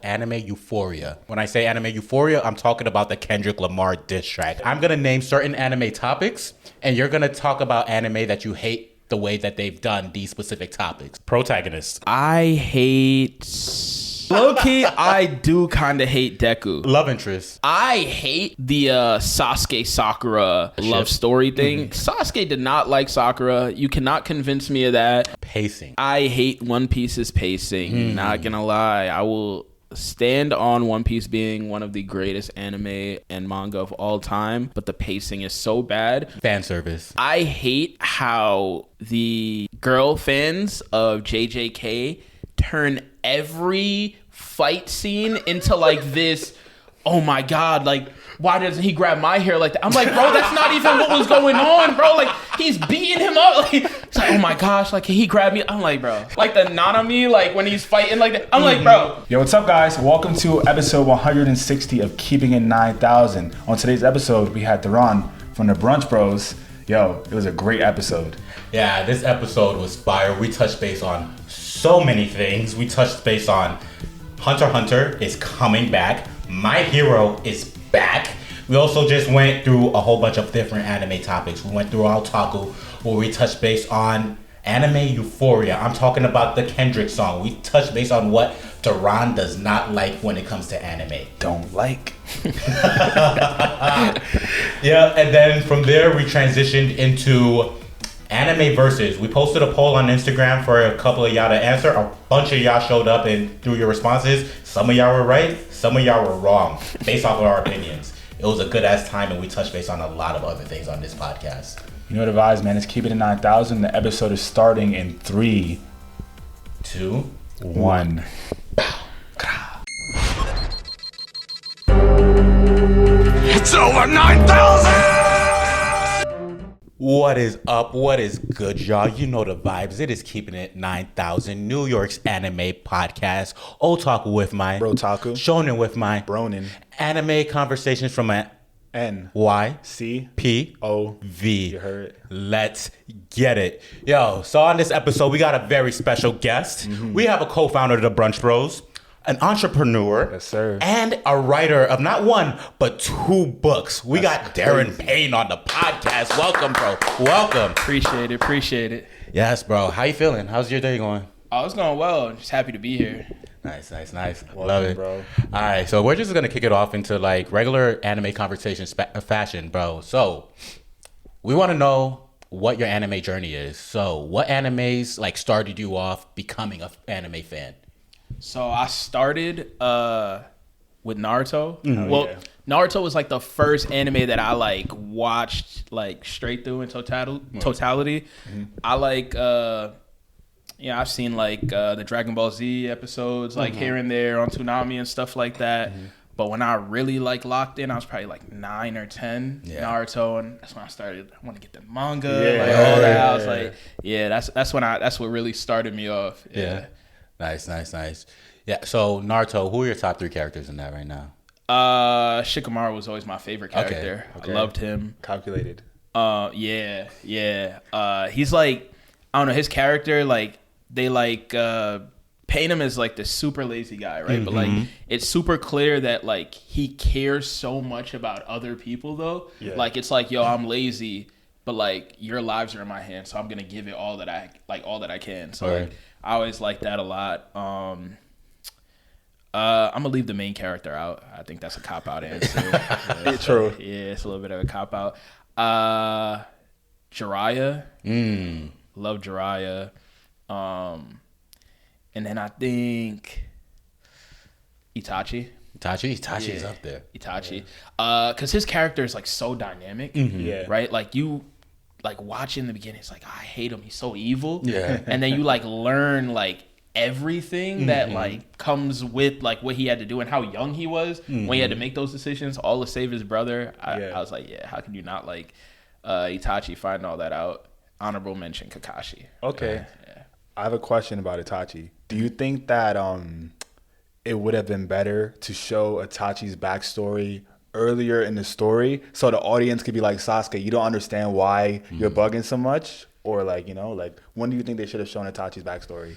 Anime Euphoria. When I say anime Euphoria, I'm talking about the Kendrick Lamar diss track. I'm gonna name certain anime topics, and you're gonna talk about anime that you hate the way that they've done these specific topics. Protagonist. I hate... Low-key, I do kind of hate Deku. Love interest. I hate the Sasuke Sakura love story thing. Sasuke did not like Sakura. You cannot convince me of that. Pacing. I hate One Piece's pacing. Not gonna lie. I will stand on One Piece being one of the greatest anime and manga of all time, but the pacing is so bad. Fan service. I hate how the girl fans of JJK turn every fight scene into like this, oh my god, like why doesn't he grab my hair like that? I'm like, bro, that's not even what was going on, bro. Like, he's beating him up. Like, it's like, oh my gosh, like, can he grab me? I'm like, bro. Like the Nanami, like when he's fighting like that. I'm like, bro. Yo, what's up, guys? Welcome to episode 160 of Keeping It 9000. On today's episode, we had Derron from the Brunch Bros. Yo, it was a great episode. Yeah, this episode was fire. We touched base on so many things. We touched base on Hunter x Hunter is coming back. My Hero is back. We also just went through a whole bunch of different anime topics. We went through Otaku, where we touched base on anime Euphoria. I'm talking about the Kendrick song. We touched base on what Derron does not like when it comes to anime. Don't like. Yeah, and then from there we transitioned into anime versus. We posted a poll on Instagram for a couple of y'all to answer. A bunch of y'all showed up and threw your responses. Some of y'all were right, some of y'all were wrong, based off of our opinions. It was a good ass time, and we touched base on a lot of other things on this podcast. You know the vibes, man. It's Keeping It 9000. The episode is starting in 3, 2, 1. It's over 9,000! What is up? What is good, y'all? You know the vibes. It is Keeping It 9000, New York's anime podcast. Otaku with my Brotaku. Shonen with my Bronin. Anime conversations from a NYCPOV. P-O-V. You heard it. Let's get it. Yo, so on this episode, we got a very special guest. We have a co-founder of the Brunch Bros, an entrepreneur, Yes, sir. and a writer of not one, but 2 books. We got Derron Payne on the podcast. Welcome, bro. Welcome. Appreciate it. Yes, bro. How you feeling? How's your day going? Oh, it's going well. Just happy to be here. Nice. Welcome, Love it, bro. All right, so we're just gonna kick it off into like regular anime conversation fashion, bro. So we want to know what your anime journey is. So what animes like started you off becoming an anime fan? So I started with Naruto. yeah. Naruto was like the first anime that I like watched like straight through in totality. I like I've seen like the Dragon Ball Z episodes like here and there on Toonami and stuff like that. But when I really like locked in, I was probably like 9 or 10 Naruto, and that's when I started. I want to get the manga, all that. I was like, that's what really started me off. Yeah. Nice. Yeah. So Naruto, who are your top 3 characters in that right now? Shikamaru was always my favorite character. Okay. I loved him. Calculated. Yeah. He's like, I don't know, his character, like they like paint him as like this super lazy guy, right? But like it's super clear that like he cares so much about other people though. Yeah. Like it's like, yo, I'm lazy, but like your lives are in my hands, so I'm gonna give it all that I can. So like I always like that a lot. I'm gonna leave the main character out. I think that's a cop-out answer. True. Yeah, it's a little bit of a cop-out. Jiraiya. Love Jiraiya. And then I think Itachi. Itachi is up there. Itachi. Because his character is like so dynamic. Yeah. Right? Like you like watch in the beginning, it's like, I hate him. He's so evil. Yeah. And then you like learn like everything that like comes with like what he had to do and how young he was when he had to make those decisions, all to save his brother. I was like, how can you not like Itachi? Find all that out. Honorable mention Kakashi. Okay. I have a question about Itachi. Do you think that it would have been better to show Itachi's backstory earlier in the story so the audience could be like, Sasuke, you don't understand why you're bugging so much? Or like, like when do you think they should have shown Itachi's backstory?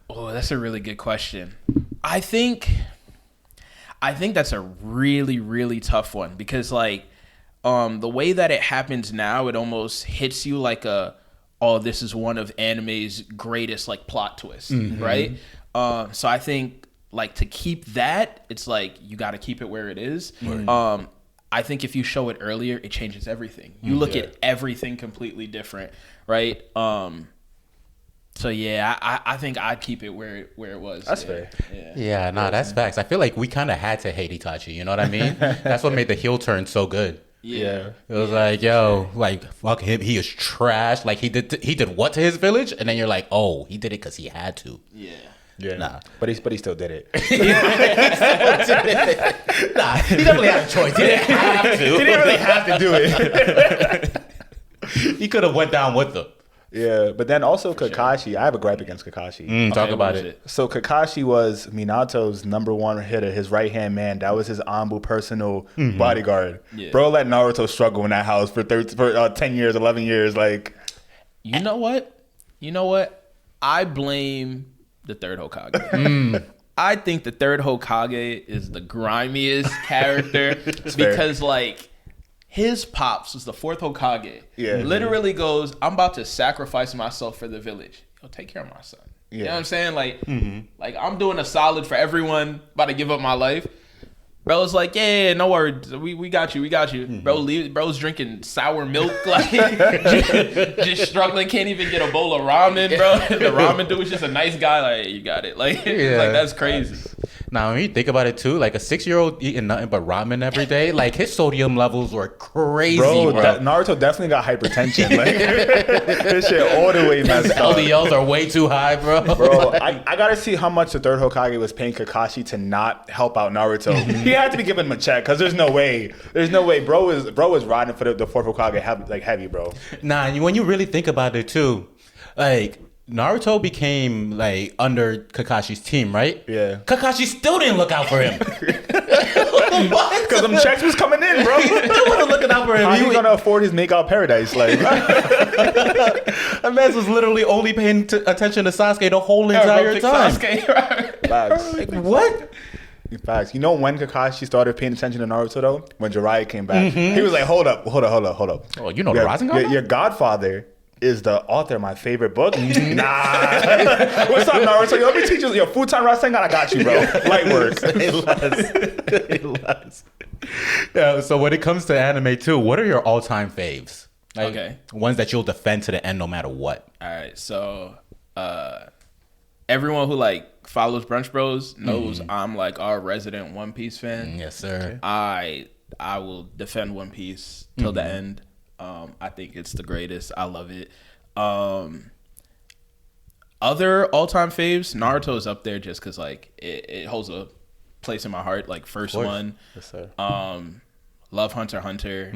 Oh, that's a really good question. I think I think that's a really, really tough one because like the way that it happens now, it almost hits you like this is one of anime's greatest like plot twists, right? So I think like to keep that, it's like you got to keep it where it is. Right. I think if you show it earlier, it changes everything. You look at everything completely different, right? So yeah, I think I'd keep it where it was. That's fair. Yeah, that's facts. I feel like we kind of had to hate Itachi. You know what I mean? That's what made the heel turn so good. Yeah. It was like, yo, like fuck him. He is trash. Like he did what to his village, and then you're like, oh, he did it because he had to. Yeah. Yeah, nah, but he still did it. Nah, he definitely had a choice. He didn't have to. He didn't really have to do it. He could have went down with them. Yeah, but then also Kakashi. Sure. I have a gripe against Kakashi. Talk about it. So Kakashi was Minato's #1 hitter, his right-hand man. That was his Anbu personal bodyguard. Yeah. Bro let Naruto struggle in that house for 10 years, 11 years. Like, you know what? I blame the third Hokage. I think the third Hokage is the grimiest character because like his pops was the fourth Hokage. Yeah, literally goes, I'm about to sacrifice myself for the village. Yo, take care of my son. Yeah. You know what I'm saying? Like, like I'm doing a solid for everyone. About to give up my life. Bro was like, yeah, no worries. We got you. Bro's drinking sour milk, like just struggling, can't even get a bowl of ramen, bro. The ramen dude was just a nice guy, like, you got it. Like, like that's crazy. Now, when you think about it too, like a 6-year-old eating nothing but ramen every day, like his sodium levels were crazy, bro. Naruto definitely got hypertension. Like, this shit all the way messed up. LDLs are way too high, bro. Bro, I gotta see how much the third Hokage was paying Kakashi to not help out Naruto. He had to be giving him a check because there's no way. Bro was riding for the fourth Hokage heavy, bro. Nah, when you really think about it too, like Naruto became like under Kakashi's team, right? Yeah. Kakashi still didn't look out for him. What? Because them checks was coming in, bro. He still wasn't looking out for him. How he gonna afford his make-out paradise? Like, that man was literally only paying attention to Sasuke the whole entire time. Sasuke, right? Like, what? Facts. You know when Kakashi started paying attention to Naruto though? When Jiraiya came back. He was like, hold up. Oh, you know the Rasengan? Your godfather is the author of my favorite book. Nah. What's up, Naruto? Yo, let me teach you your full-time Rasengan. I got you, bro. Light work. Yeah, so when it comes to anime too, what are your all-time faves? Like, okay. Ones that you'll defend to the end no matter what. All right, so everyone who like follows Brunch Bros knows I'm like our resident One Piece fan. Yes, sir. I will defend One Piece till the end. I think it's the greatest. I love it. Other all-time faves, Naruto's up there just because like it holds a place in my heart. Like first one. Yes, sir. Love Hunter x Hunter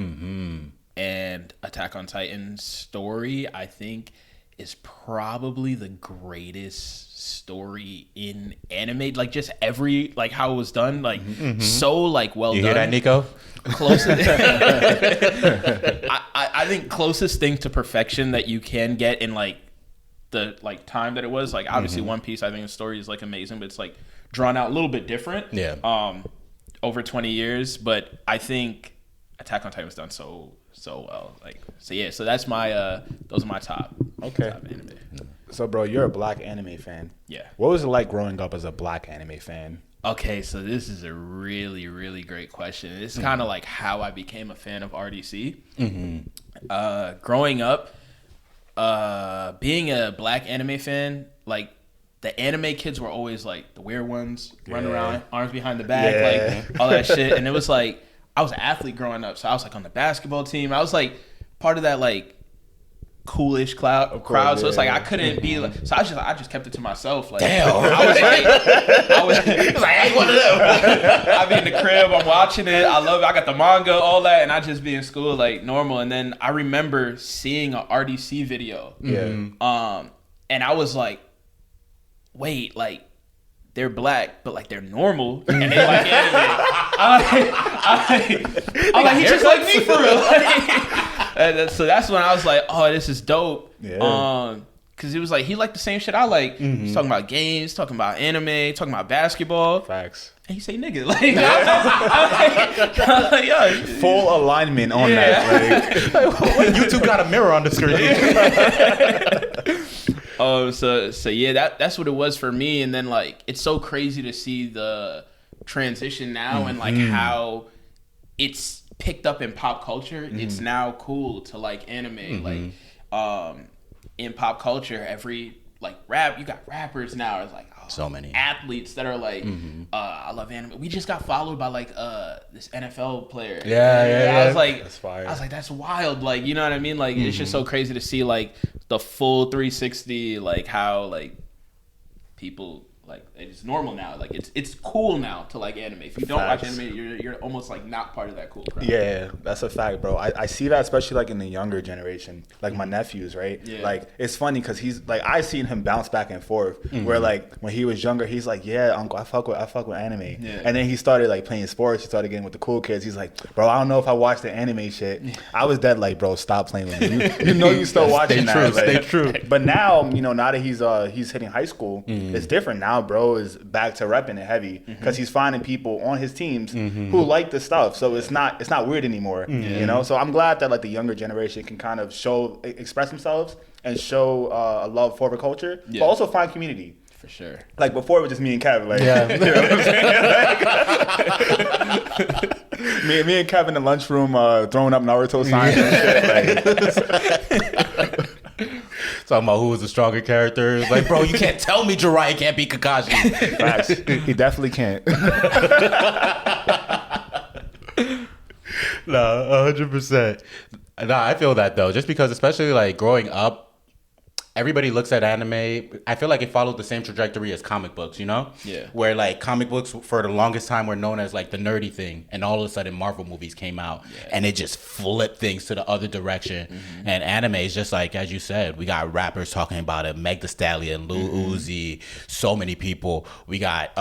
and Attack on Titan story. I think is probably the greatest story in anime. Like just every like how it was done, like so like well you done. You hear that, Nico? Closest, I think closest thing to perfection that you can get in like the like time that it was. Like obviously One Piece, I think the story is like amazing, but it's like drawn out a little bit different. Yeah. Over 20 years, but I think Attack on Titan was done so well. Like so yeah. So that's my those are my top. Okay. Top anime. So bro, you're a black anime fan. Yeah. What was it like growing up as a black anime fan? Okay, so this is a really, really great question. This is kind of like how I became a fan of RDC. Growing up, being a black anime fan, like the anime kids were always like the weird ones, running around, arms behind the back, like all that shit. And it was like, I was an athlete growing up, so I was like on the basketball team. I was like part of that like coolish crowd, so it's like I couldn't be like, so I just kept it to myself. Like, damn, I was like, I ain't one of them. I be in the crib, I'm watching it, I love it, I got the manga, all that, and I just be in school like normal. And then I remember seeing a RDC video, and I was like, wait, like they're black, but like they're normal, and they like anime. I'm like, he's just like me for real. So that's when I was like, oh, this is dope. Yeah. Because it was like, he liked the same shit I like. He's talking about games, talking about anime, talking about basketball. Facts. And he say nigga. Like, I'm like, yo. Full alignment on that. Like, YouTube got a mirror on the screen. So yeah, that's what it was for me. And then like, it's so crazy to see the transition now and like how it's picked up in pop culture. It's now cool to like anime. Like, in pop culture, every like you got rappers now. It's like so many athletes that are like, I love anime. We just got followed by like this NFL player. Yeah. I was like, that's fire. I was like, that's wild. Like, you know what I mean? Like, it's just so crazy to see like the full 360, like how like people like it's normal now. Like it's cool now to like anime. If you don't watch anime, you're almost like not part of that cool crowd. Yeah, that's a fact, bro. I see that especially like in the younger generation, like my nephews, right? Yeah. Like it's funny because he's like I seen him bounce back and forth. Where like when he was younger, he's like, yeah, uncle, I fuck with anime. Yeah. And then he started like playing sports. He started getting with the cool kids. He's like, bro, I don't know if I watched the anime shit. I was dead like, bro, stop playing with me. You know you still watching that. Stay true. But now, now that he's hitting high school, it's different now, bro. Is back to repping it heavy because he's finding people on his teams who like the stuff. So it's not weird anymore, you know. So I'm glad that like the younger generation can kind of express themselves and show a love for the culture, but also find community. For sure. Like before, it was just me and Kev. Like, you know what I'm saying? Like, me and Kev in the lunchroom throwing up Naruto signs and shit. Like, Talking about who was the stronger character. Like, bro, you can't tell me Jiraiya can't beat Kakashi. facts. He definitely can't. No, 100%. No, I feel that though. Just because, especially like growing up, everybody looks at anime. I feel like it followed the same trajectory as comic books, you know? Yeah. Where like comic books for the longest time were known as like the nerdy thing, and all of a sudden Marvel movies came out and it just flipped things to the other direction. And anime is just like, as you said, we got rappers talking about it, Meg Thee Stallion, Lil Uzi, so many people. We got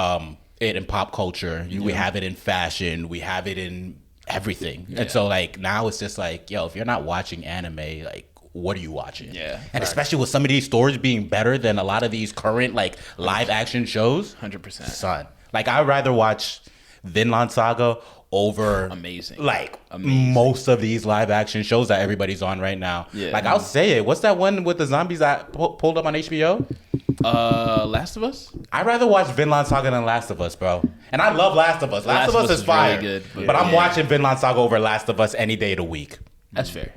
it in pop culture. We have it in fashion. We have it in everything. And so like now it's just like, yo, if you're not watching anime, like, what are you watching? Yeah. And especially with some of these stories being better than a lot of these current like live action shows. 100%. Son. Like I'd rather watch Vinland Saga over most of these live action shows that everybody's on right now. Yeah. Like I'll say it. What's that one with the zombies that pulled up on HBO? Last of Us? I'd rather watch Vinland Saga than Last of Us, bro. And I love Last of Us. Last of Us is fire. really good, but I'm watching Vinland Saga over Last of Us any day of the week. That's fair.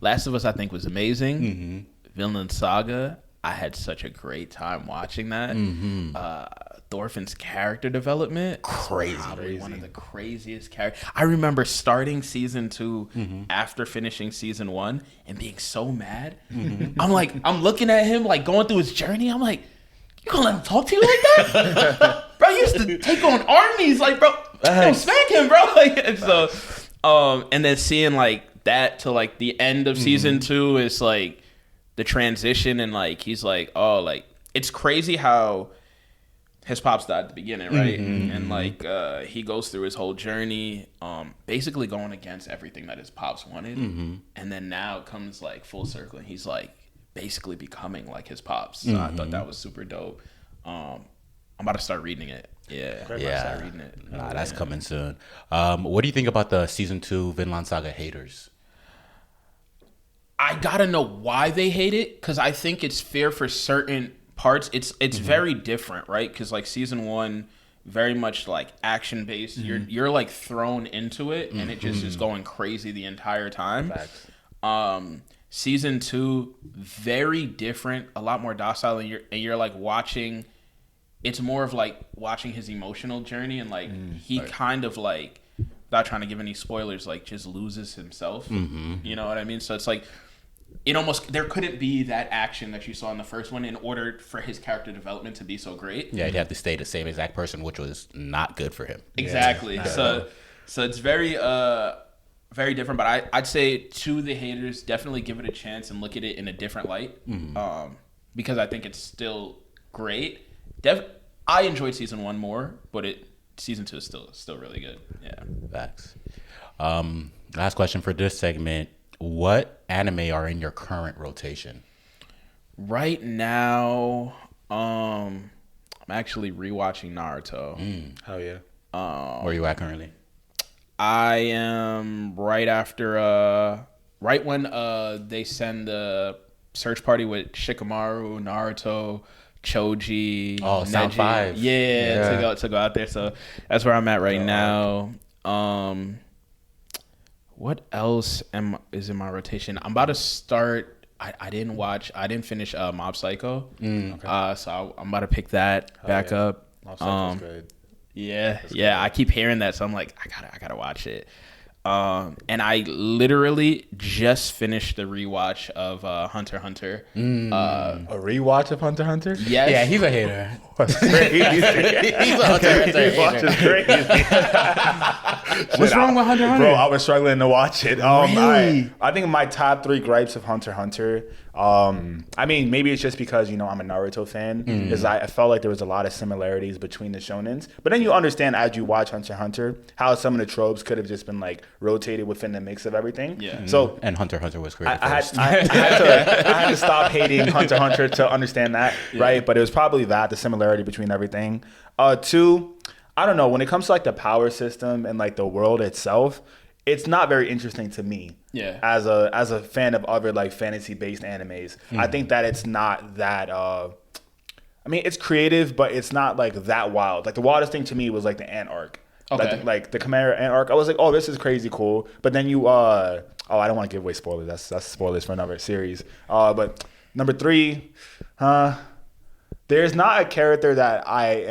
Last of Us, I think, was amazing. Vinland Saga, I had such a great time watching that. Thorfinn's character development, probably one of the craziest characters. I remember starting season 2 after finishing season 1 and being so mad. I'm looking at him, like going through his journey. I'm like, you gonna let him talk to you like that? Bro, you used to take on armies. Like, bro, don't smack him, bro. Like, and so, and then seeing like that to like the end of season 2 is like the transition, and like he's like, oh, like it's crazy how his pops died at the beginning, right? And like he goes through his whole journey, basically going against everything that his pops wanted, and then now it comes like full circle, and he's like basically becoming like his pops. So I thought that was super dope. I'm about to start reading it. Start reading it. Nah, that's coming soon. What do you think about the season 2 Vinland Saga haters? I gotta know why they hate it, because I think it's fair for certain parts. It's very different, right? Because like season 1, very much like action based. You're like thrown into it, and it just is going crazy the entire time. Season 2, very different, a lot more docile, and you're like watching. It's more of like watching his emotional journey, and like he kind of like, without trying to give any spoilers, like just loses himself. You know what I mean? So it's like, it almost, there couldn't be that action that you saw in the first one in order for his character development to be so great. Yeah, he'd have to stay the same exact person, which was not good for him. Exactly. So it's very very different. But I'd say to the haters, definitely give it a chance and look at it in a different light, because I think it's still great. I enjoyed season 1 more, but season 2 is still really good. Yeah. Facts. Last question for this segment. What anime are in your current rotation? Right now, I'm actually rewatching Naruto. Hell yeah. Where are you at currently? I am right after right when they send the search party with Shikamaru, Naruto, Choji, Oh, Sound Neji. 5. Yeah, to go out there. So that's where I'm at right now. What else is in my rotation? I'm about to start. I didn't finish Mob Psycho. Okay. So I'm about to pick that back up. Mob Psycho's good. Yeah, I keep hearing that, so I'm like, I gotta watch it. And I literally just finished the rewatch of Hunter x Hunter. A rewatch of Hunter x Hunter? Yes. Yeah, he's a hater. That's crazy. He's a Hunter x Hunter Rewatch is crazy. What's wrong with Hunter x Hunter? Bro, I was struggling to watch it. Really? I think my top 3 gripes of Hunter x Hunter. I mean, maybe it's just because I'm a Naruto fan. Is I felt like there was a lot of similarities between the shonens, but then you understand as you watch Hunter x Hunter how some of the tropes could have just been like rotated within the mix of everything. Yeah. So And Hunter x Hunter was created I first. had to stop hating Hunter x Hunter to understand that, right? But it was probably the similarity between everything. 2, I don't know, when it comes to like the power system and like the world itself, it's not very interesting to me. Yeah. As a fan of other like fantasy based animes, I think that it's not that. I mean, it's creative, but it's not like that wild. Like the wildest thing to me was like the ant arc. Okay. Like the Chimera ant arc. I was like, oh, this is crazy cool. But then you I don't want to give away spoilers. That's spoilers for another series. But number 3, there's not a character that I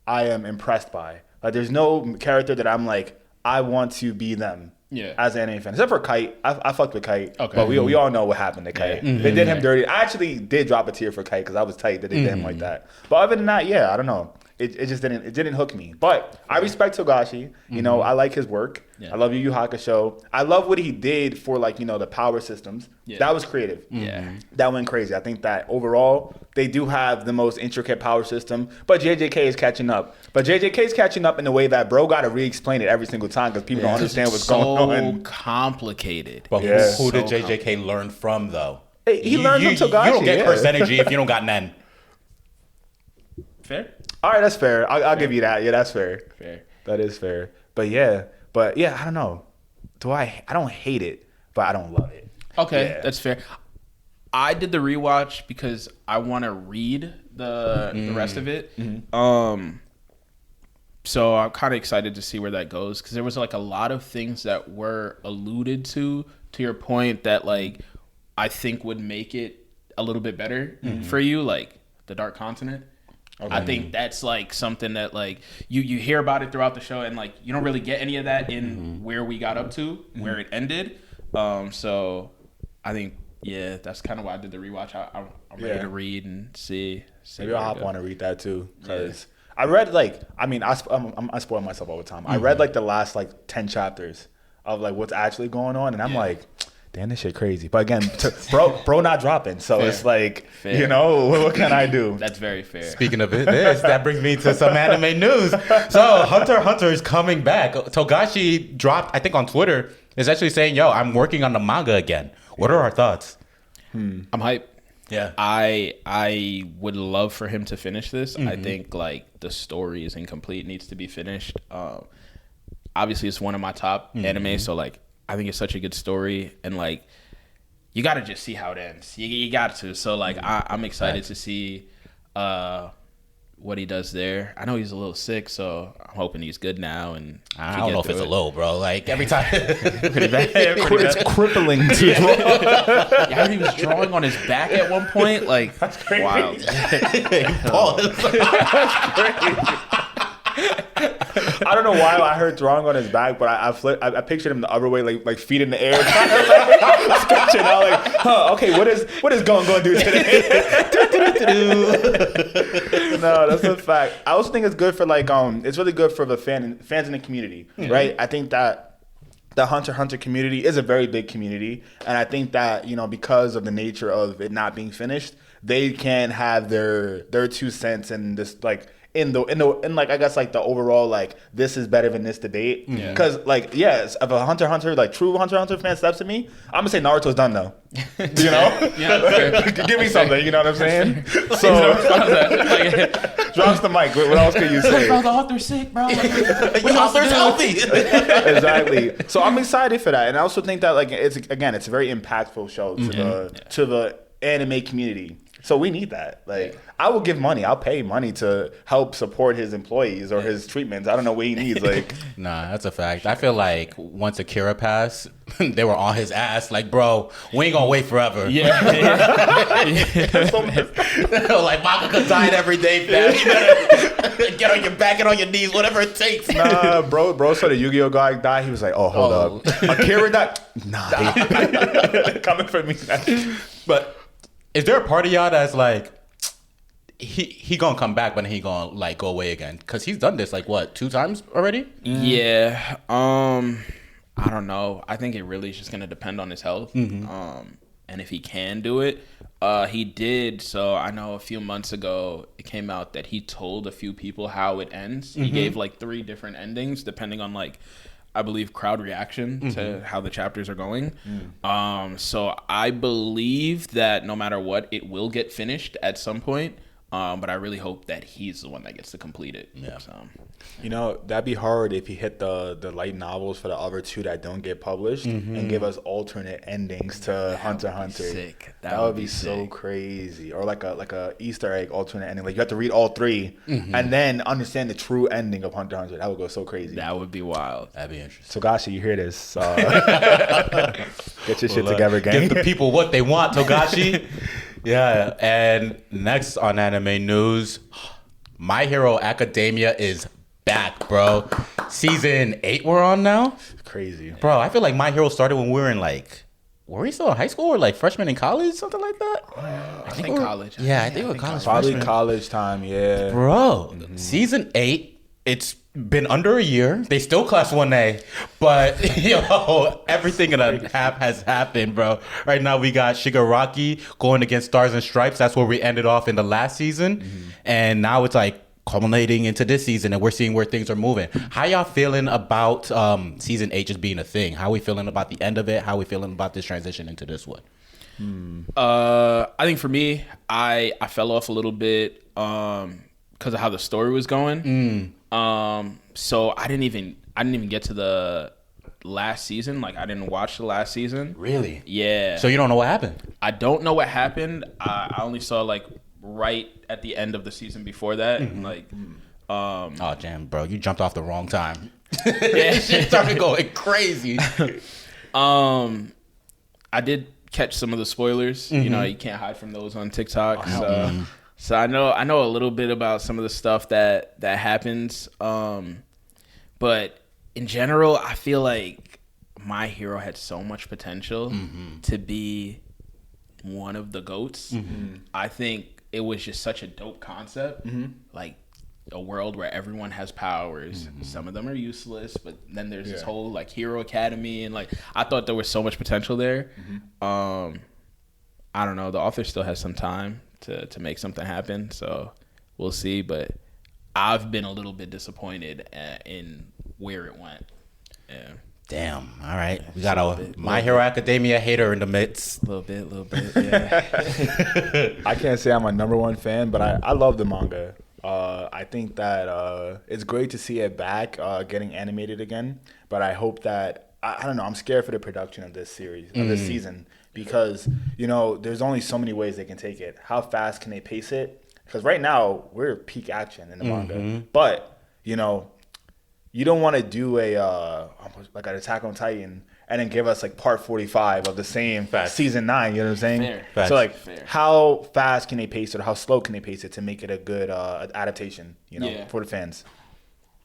am impressed by. Like there's no character that I'm like, I want to be them. Yeah. As an anime fan, except for Kite, I fucked with Kite. Okay. But we all know what happened to Kite. Yeah. They did him dirty. I actually did drop a tear for Kite because I was tight that they did him like that. But other than that, yeah, I don't know. It just didn't hook me. But I respect Togashi. You know, I like his work. Yeah. I love Yu Yu Hakusho. I love what he did for like the power systems. Yeah. That was creative. Yeah. That went crazy. I think that overall they do have the most intricate power system. But JJK is catching up. But JJK is catching up in the way that bro got to re-explain it every single time because people don't understand what's going on. So complicated. But Yeah. who did JJK learn from though? Hey, he learned from Togashi. You don't get yeah. cursed energy if you don't got Nen. Fair. All right, that's fair. I'll give you that. Yeah, that's fair. Fair. That is fair. But yeah, I don't know. I don't hate it, but I don't love it. Okay, Yeah. that's fair. I did the rewatch because I want to read the rest of it. So I'm kind of excited to see where that goes because there was like a lot of things that were alluded to your point that like I think would make it a little bit better for you, like the Dark Continent. Okay. I think that's like something that like you hear about it throughout the show and like you don't really get any of that in where we got up to, where it ended. So I think that's kind of why I did the rewatch. I'm ready to read and see. Maybe I'll hop on and read that too because I read I spoil myself all the time. I read like the last like 10 chapters of like what's actually going on, and I'm like, damn, this shit crazy. But again, bro not dropping. So Fair. It's like, Fair. What can I do? That's very fair. Speaking of this, that brings me to some anime news. So Hunter x Hunter is coming back. Togashi dropped, I think on Twitter, is actually saying, yo, I'm working on the manga again. What are our thoughts? I'm hyped. Yeah. I would love for him to finish this. I think like the story is incomplete, needs to be finished. Obviously it's one of my top anime, so like I think it's such a good story, and like you got to just see how it ends. You got to. So like I'm excited to see what he does there. I know he's a little sick, so I'm hoping he's good now. And I don't know if it's a little, bro. Like every time, pretty bad. It's crippling to draw. Yeah, I heard he was drawing on his back at one point. Like That's crazy. wild. I don't know why I heard drawing on his back, but I pictured him the other way, like feet in the air, kind of like sketching out, like, okay, what is going to do today? No, that's a fact. I also think it's good for like it's really good for the fans in the community, right? I think that the Hunter x Hunter community is a very big community, and I think that because of the nature of it not being finished, they can have their 2 cents and this like in like I guess like the overall like this is better than this debate. Because like yes, if a Hunter x Hunter like true Hunter x Hunter fan steps to me, I'm gonna say Naruto's done though. You know, give me something. You know what I'm saying? So drops the mic. What else can you say? Bro, the author's sick, bro. The author's healthy. Exactly. So I'm excited for that, and I also think that like it's a very impactful show to the anime community. So we need that. Like, I will give money. I'll pay money to help support his employees or his treatments. I don't know what he needs. Like, nah, that's a fact. I feel like once Akira passed, they were on his ass. Like, bro, we ain't gonna wait forever. Yeah. Like, manga dying every day, fam. You better get on your back and on your knees, whatever it takes. Nah, bro saw the Yu-Gi-Oh guy die. He was like, oh, hold up. Akira died? Nah. Coming for me. But is there a part of y'all that's like, he gonna come back, but he gonna like go away again? Because he's done this like what, 2 times already? Yeah. I don't know. I think it really is just gonna depend on his health. And if he can do it. He did. So I know a few months ago it came out that he told a few people how it ends. He gave like 3 different endings depending on like, I believe, crowd reaction to how the chapters are going. So I believe that no matter what, it will get finished at some point. But I really hope that he's the one that gets to complete it. Yeah. So. You know, that'd be hard if he hit the light novels for the other 2 that don't get published and give us alternate endings to Hunter x Hunter. Sick. That would be so crazy. Or like a Easter egg alternate ending. Like you have to read all 3 and then understand the true ending of Hunter x Hunter. That would go so crazy. That would be wild. That'd be interesting. Togashi, you hear this? Get your shit together, gang. Give the people what they want, Togashi. Yeah, and next on anime news, My Hero Academia is back, bro. Season 8 we're on now. Crazy. Bro, I feel like My Hero started when we were in like, were we still in high school or like freshmen in college, something like that? I think college. Yeah, I think it was college. Probably freshman. college time, yeah. Bro, season 8, it's been under a year. They still class 1A, but everything in a half has happened, bro. Right now we got Shigaraki going against Stars and Stripes. That's where we ended off in the last season, and now it's like culminating into this season, and we're seeing where things are moving. How y'all feeling about season 8 just being a thing? How we feeling about the end of it? How we feeling about this transition into this one? I think for me, I fell off a little bit because of how the story was going. So I didn't even get to the last season. Like I didn't watch the last season. Really? Yeah. So you don't know what happened? I don't know what happened. I only saw like right at the end of the season before that. Like, oh damn, bro, you jumped off the wrong time. Shit started going crazy. I did catch some of the spoilers. You know, you can't hide from those on TikTok. So I know a little bit about some of the stuff that happens. But in general, I feel like My Hero had so much potential to be one of the GOATs. I think it was just such a dope concept. Like a world where everyone has powers. Some of them are useless, but then there's this whole like Hero Academy, and like I thought there was so much potential there. I don't know. The author still has some time to make something happen, so we'll see. But I've been a little bit disappointed in where it went. Yeah. Damn. All right. We got a My Hero Academia hater in the midst. A little bit. Yeah. I can't say I'm a #1 fan, but I love the manga. I think that it's great to see it back, getting animated again. But I hope that I don't know. I'm scared for the production of this series, of this season, because there's only so many ways they can take it. How fast can they pace it? Because right now we're peak action in the manga, but you don't want to do like an Attack on Titan and then give us like part 45 of the same season 9. You know what I'm saying? Fair. So like, how fast can they pace it, or how slow can they pace it to make it a good adaptation? For the fans.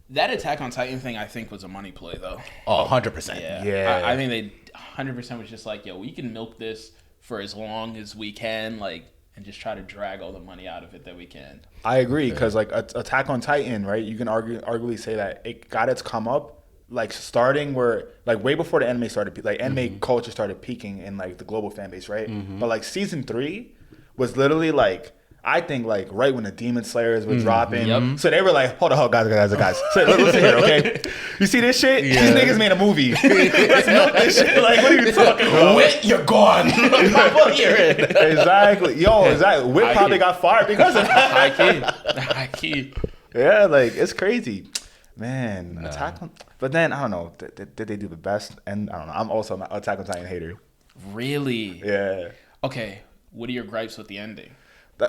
That Attack on Titan thing, I think, was a money play though. Oh, 100%. Yeah. I think they 100% was just like, yo, we can milk this for as long as we can, like, and just try to drag all the money out of it that we can. I agree, because like Attack on Titan, right? You can arguably say that it got its come up, like starting where like way before the anime started, like anime culture started peaking in like the global fan base, right? But like season 3 was literally like I think like right when the Demon Slayers were dropping, so they were like, hold on, guys. So listen here, okay? You see this shit? These niggas made a movie. Let's milk this shit. Like, what are you talking about? Wit, you're gone. Exactly. Exactly. Wit probably got fired because of that. High key. Yeah, like it's crazy. Man, Attack on... But then, I don't know, did they do the best? And I don't know. I'm also an Attack on Titan hater. Really? Yeah. Okay, what are your gripes with the ending?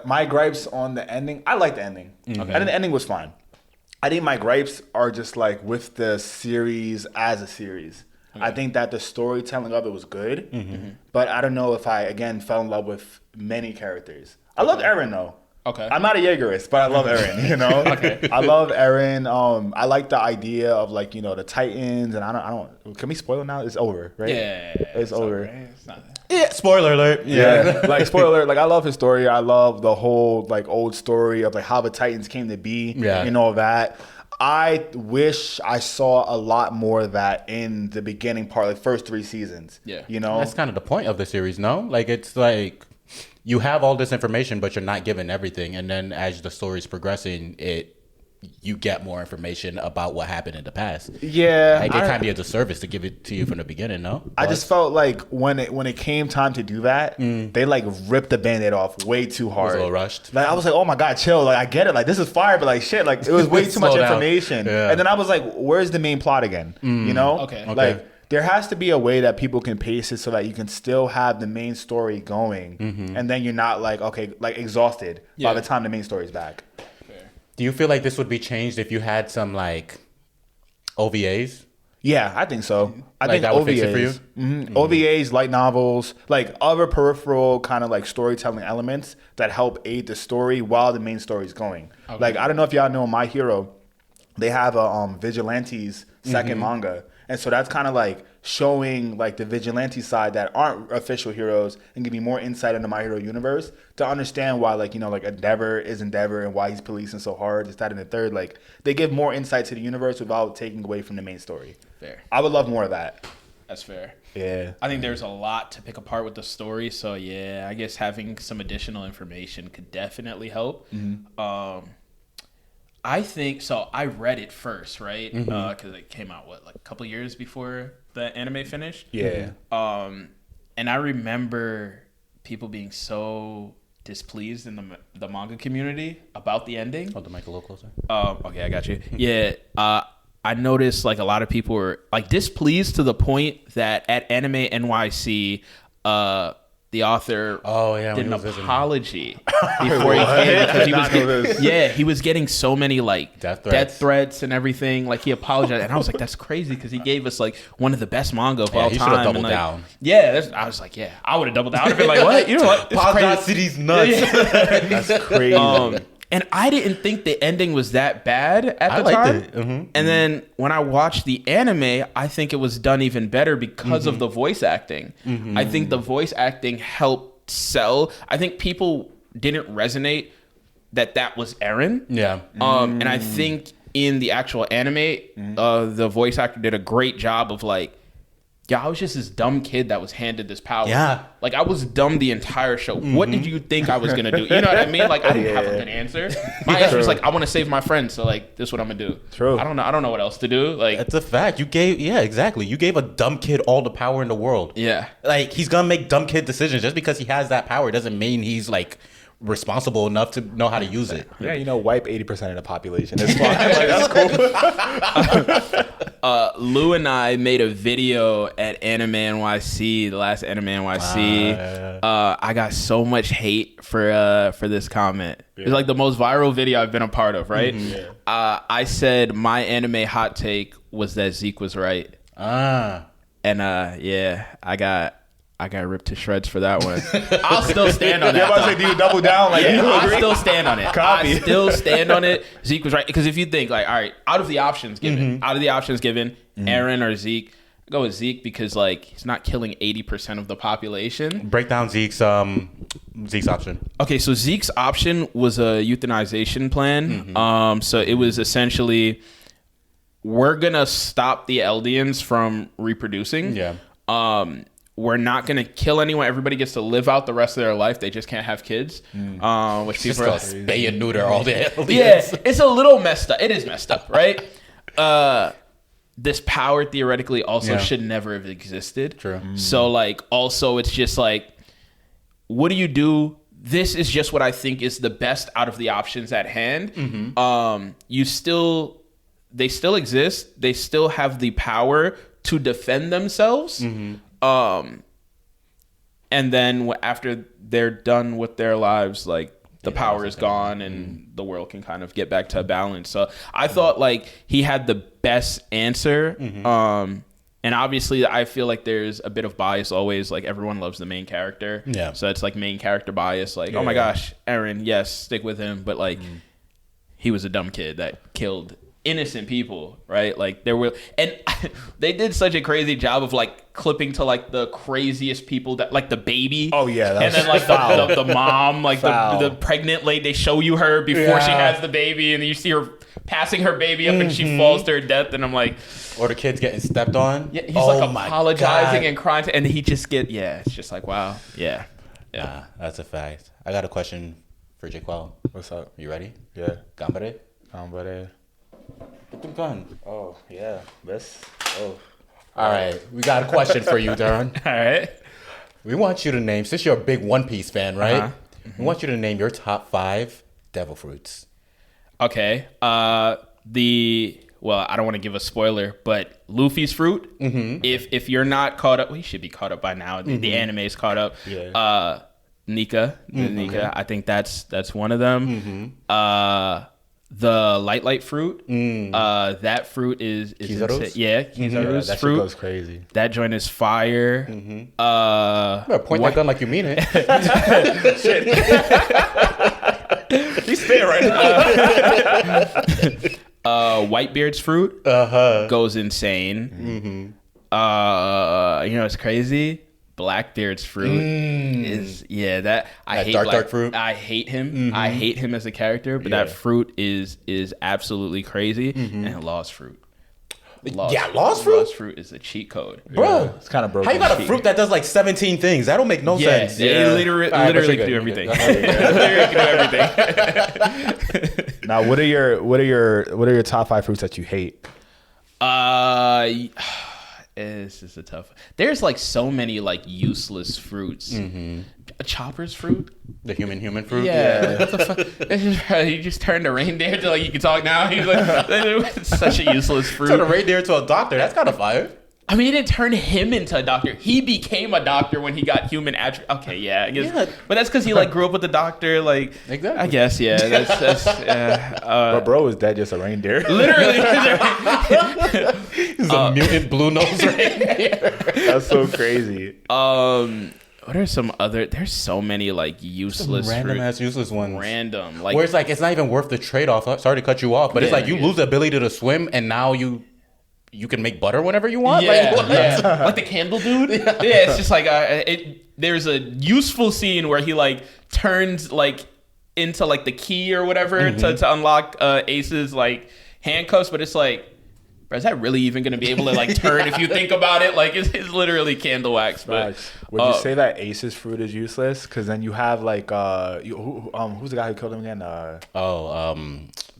My gripes on the ending, I like the ending. Okay. I think the ending was fine. I think my gripes are just like with the series as a series. Okay. I think that the storytelling of it was good, but I don't know if I, again, fell in love with many characters. I love Eren, though. Okay. I'm not a Jaegerist, but I love Eren, you know? Okay. I love Eren. I like the idea of like, you know, the Titans, and I don't can we spoil it now? It's over, right? Yeah. It's over. It's not that. Yeah, spoiler alert. Yeah. Like spoiler alert, like I love his story. I love the whole like old story of like how the Titans came to be and all that. I wish I saw a lot more of that in the beginning part, like first 3 seasons. Yeah. You know? That's kind of the point of the series, no? Like it's like you have all this information, but you're not given everything. And then as the story's progressing, you get more information about what happened in the past. Yeah. Like, it kind of be a disservice to give it to you from the beginning, no? I just felt like when it came time to do that, they like ripped the Band-Aid off way too hard. It was a little rushed. Like I was like, oh my God, chill. Like I get it. Like this is fire, but like shit, like it was way too much information. Yeah. And then I was like, where's the main plot again? You know? Okay. Like there has to be a way that people can pace it so that you can still have the main story going, and then you're not like, okay, like exhausted by the time the main story is back. Do you feel like this would be changed if you had some like OVAs? Yeah, I think so. I think that would fix it for you. OVAs, light novels, like other peripheral kind of like storytelling elements that help aid the story while the main story is going. Okay. Like I don't know if y'all know My Hero, they have a Vigilantes second manga. And so that's kind of like showing like the vigilante side that aren't official heroes and give me more insight into My Hero universe to understand why like, you know, like Endeavor is Endeavor and why he's policing so hard, this, that, and the third. Like they give more insight to the universe without taking away from the main story. Fair. I would love more of that. That's fair. Yeah. I think there's a lot to pick apart with the story. So yeah, I guess having some additional information could definitely help. I think so. I read it first, right? Because it came out like a couple years before the anime finished. Yeah. And I remember people being so displeased in the manga community about the ending. Oh, the mic a little closer. Okay, I got you. Yeah. I noticed like a lot of people were like displeased to the point that at Anime NYC, the author did an apology before he came because he was getting so many like death threats and everything. Like he apologized, and I was like, "That's crazy," because he gave us like one of the best manga of all time. He should have doubled down. Yeah, I was like, "Yeah, I would have doubled down." I'd have been like, "What? You know what? Apologize to these nuts." That's crazy. And I didn't think the ending was that bad at the time. And then when I watched the anime, I think it was done even better because of the voice acting. I think the voice acting helped sell. I think people didn't resonate that was Eren. Yeah. And I think in the actual anime, the voice actor did a great job of like, I was just this dumb kid that was handed this power. Yeah. Like, I was dumb the entire show. What did you think I was going to do? You know what I mean? Like, I didn't have a good answer. My answer was like, I want to save my friends. So, like, this is what I'm going to do. True. I don't know what else to do. Like, that's a fact. You gave a dumb kid all the power in the world. Yeah. Like, he's going to make dumb kid decisions. Just because he has that power doesn't mean he's, like, responsible enough to know how to use it. Yeah, wipe 80% of the population. It's fine. Like, that's cool. Lou and I made a video at Anime NYC, the last Anime NYC. I got so much hate for this comment. Yeah. It's like the most viral video I've been a part of, right? I said my anime hot take was that Zeke was right. And I got ripped to shreds for that one. I'll still stand on that. Do you double down? Like, I'll still stand on it. I still stand on it. Zeke was right. Because if you think, like, all right, out of the options given, Eren or Zeke, I go with Zeke because, like, he's not killing 80% of the population. Break down Zeke's option. Okay, so Zeke's option was a euthanization plan. So it was essentially, we're going to stop the Eldians from reproducing. Yeah. we're not gonna kill anyone. Everybody gets to live out the rest of their life. They just can't have kids. Which people are spay and neuter all day. Yeah, it's a little messed up. It is messed up, right? This power theoretically also should never have existed. True. So like, also it's just like, what do you do? This is just what I think is the best out of the options at hand. They still exist. They still have the power to defend themselves. And then after they're done with their lives, like the power is gone and the world can kind of get back to a balance. So I thought like he had the best answer. And obviously I feel like there's a bit of bias always. Like everyone loves the main character. Yeah. So it's like main character bias. Like, oh my gosh, Eren, yes, stick with him. But like he was a dumb kid that killed innocent people, right? Like there were, and they did such a crazy job of like clipping to like the craziest people that like the baby. Oh yeah, and then like the mom, like the pregnant lady. They show you her before she has the baby, and you see her passing her baby up, and she falls to her death. And I'm like, or the kid's getting stepped on. Yeah, he's like apologizing and crying, and he just it's just like wow, yeah. That's a fact. I got a question for Jaquel. What's up? You ready? Yeah. Gambare. Get the gun. Oh yeah, All right, we got a question for you, Derron. All right. We want you to name, since you're a big One Piece fan, right? We want you to name your top 5 devil fruits. Okay. Well, I don't want to give a spoiler, but Luffy's fruit. If you're not caught up, well, you should be caught up by now. The anime is caught up. Yeah. Nika, I think that's one of them. The light fruit. That fruit is Kizaru's? Kizaru's that fruit shit goes crazy. That joint is fire. You better point that gun like you mean it. He's spit right now. Whitebeard's fruit goes insane. It's crazy. Blackbeard's fruit is that I hate dark fruit. I hate him. I hate him as a character, but that fruit is absolutely crazy. And Law's fruit. Law's fruit? Law's fruit is a cheat code. Bro, it's kind of broken. How you got a fruit that does like 17 things? That don't make no sense. It literally can do everything. Literally can do everything. Now, what are your top 5 fruits that you hate? This is a tough. There's like so many like useless fruits. A chopper's fruit, the human fruit. Yeah. What the fuck? You just turned a reindeer to like you can talk now. He's like such a useless fruit. Turn a reindeer to a doctor. That's kind of fire. I mean, it didn't turn him into a doctor. He became a doctor when he got human attributes. Okay, yeah, I guess. Yeah. But that's because he like grew up with the doctor. Like, exactly. I guess, yeah. That's but bro, is that just a reindeer? Literally, he's a mutant blue nose reindeer. That's so crazy. What are some other? There's so many like useless, random ass useless ones. Random, like where it's like it's not even worth the trade off. Sorry to cut you off, but it's like you lose the ability to swim, and now you can make butter whenever you want. Yeah, like the candle dude. Yeah, it's just like there's a useful scene where he like turns like into like the key or whatever to unlock Ace's like handcuffs, but it's like, bro, is that really even going to be able to like turn if you think about it? Like it's literally candle wax. But would you say that Ace's fruit is useless? Because then you have like who's the guy who killed him again?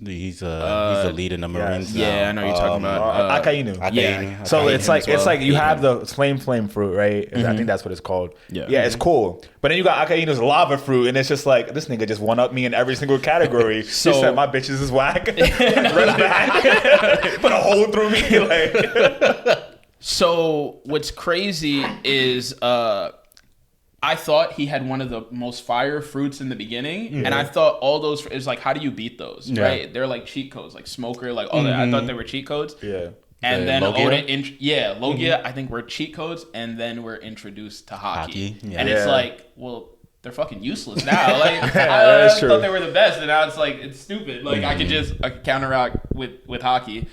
He's the lead in the Marines. Yeah, I know you're talking about Akainu. Yeah. So it's like you have the flame fruit, right? I think that's what it's called. Yeah, it's cool. But then you got Akainu's lava fruit, and it's just like this nigga just one up me in every single category. So he said my bitches is whack. Run back, put a hole through me. Like. So what's crazy is I thought he had one of the most fire fruits in the beginning, and I thought all those is like, how do you beat those? Right? They're like cheat codes, like smoker, like all that. I thought they were cheat codes. Yeah. And then Logia? Logia, I think were cheat codes, and then we're introduced to hockey. Yeah. And it's like, well, they're fucking useless now. Like I thought they were the best, and now it's like it's stupid. Like I could counteract with hockey.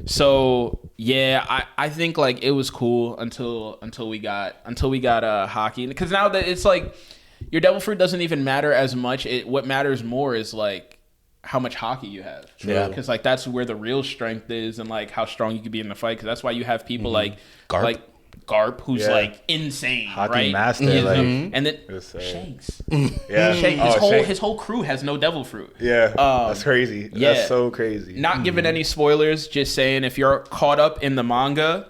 So yeah, I think like it was cool until we got hockey, because now that it's like your devil fruit doesn't even matter as much. What matters more is like how much hockey you have. Yeah. Because like that's where the real strength is, and like how strong you can be in the fight. Because that's why you have people like Garp. like Garp, who's like insane, Hockey right? master, And then Shanks. Yeah. Shanks, his whole crew has no devil fruit. Yeah, that's crazy. That's so crazy. Not giving any spoilers, just saying if you're caught up in the manga,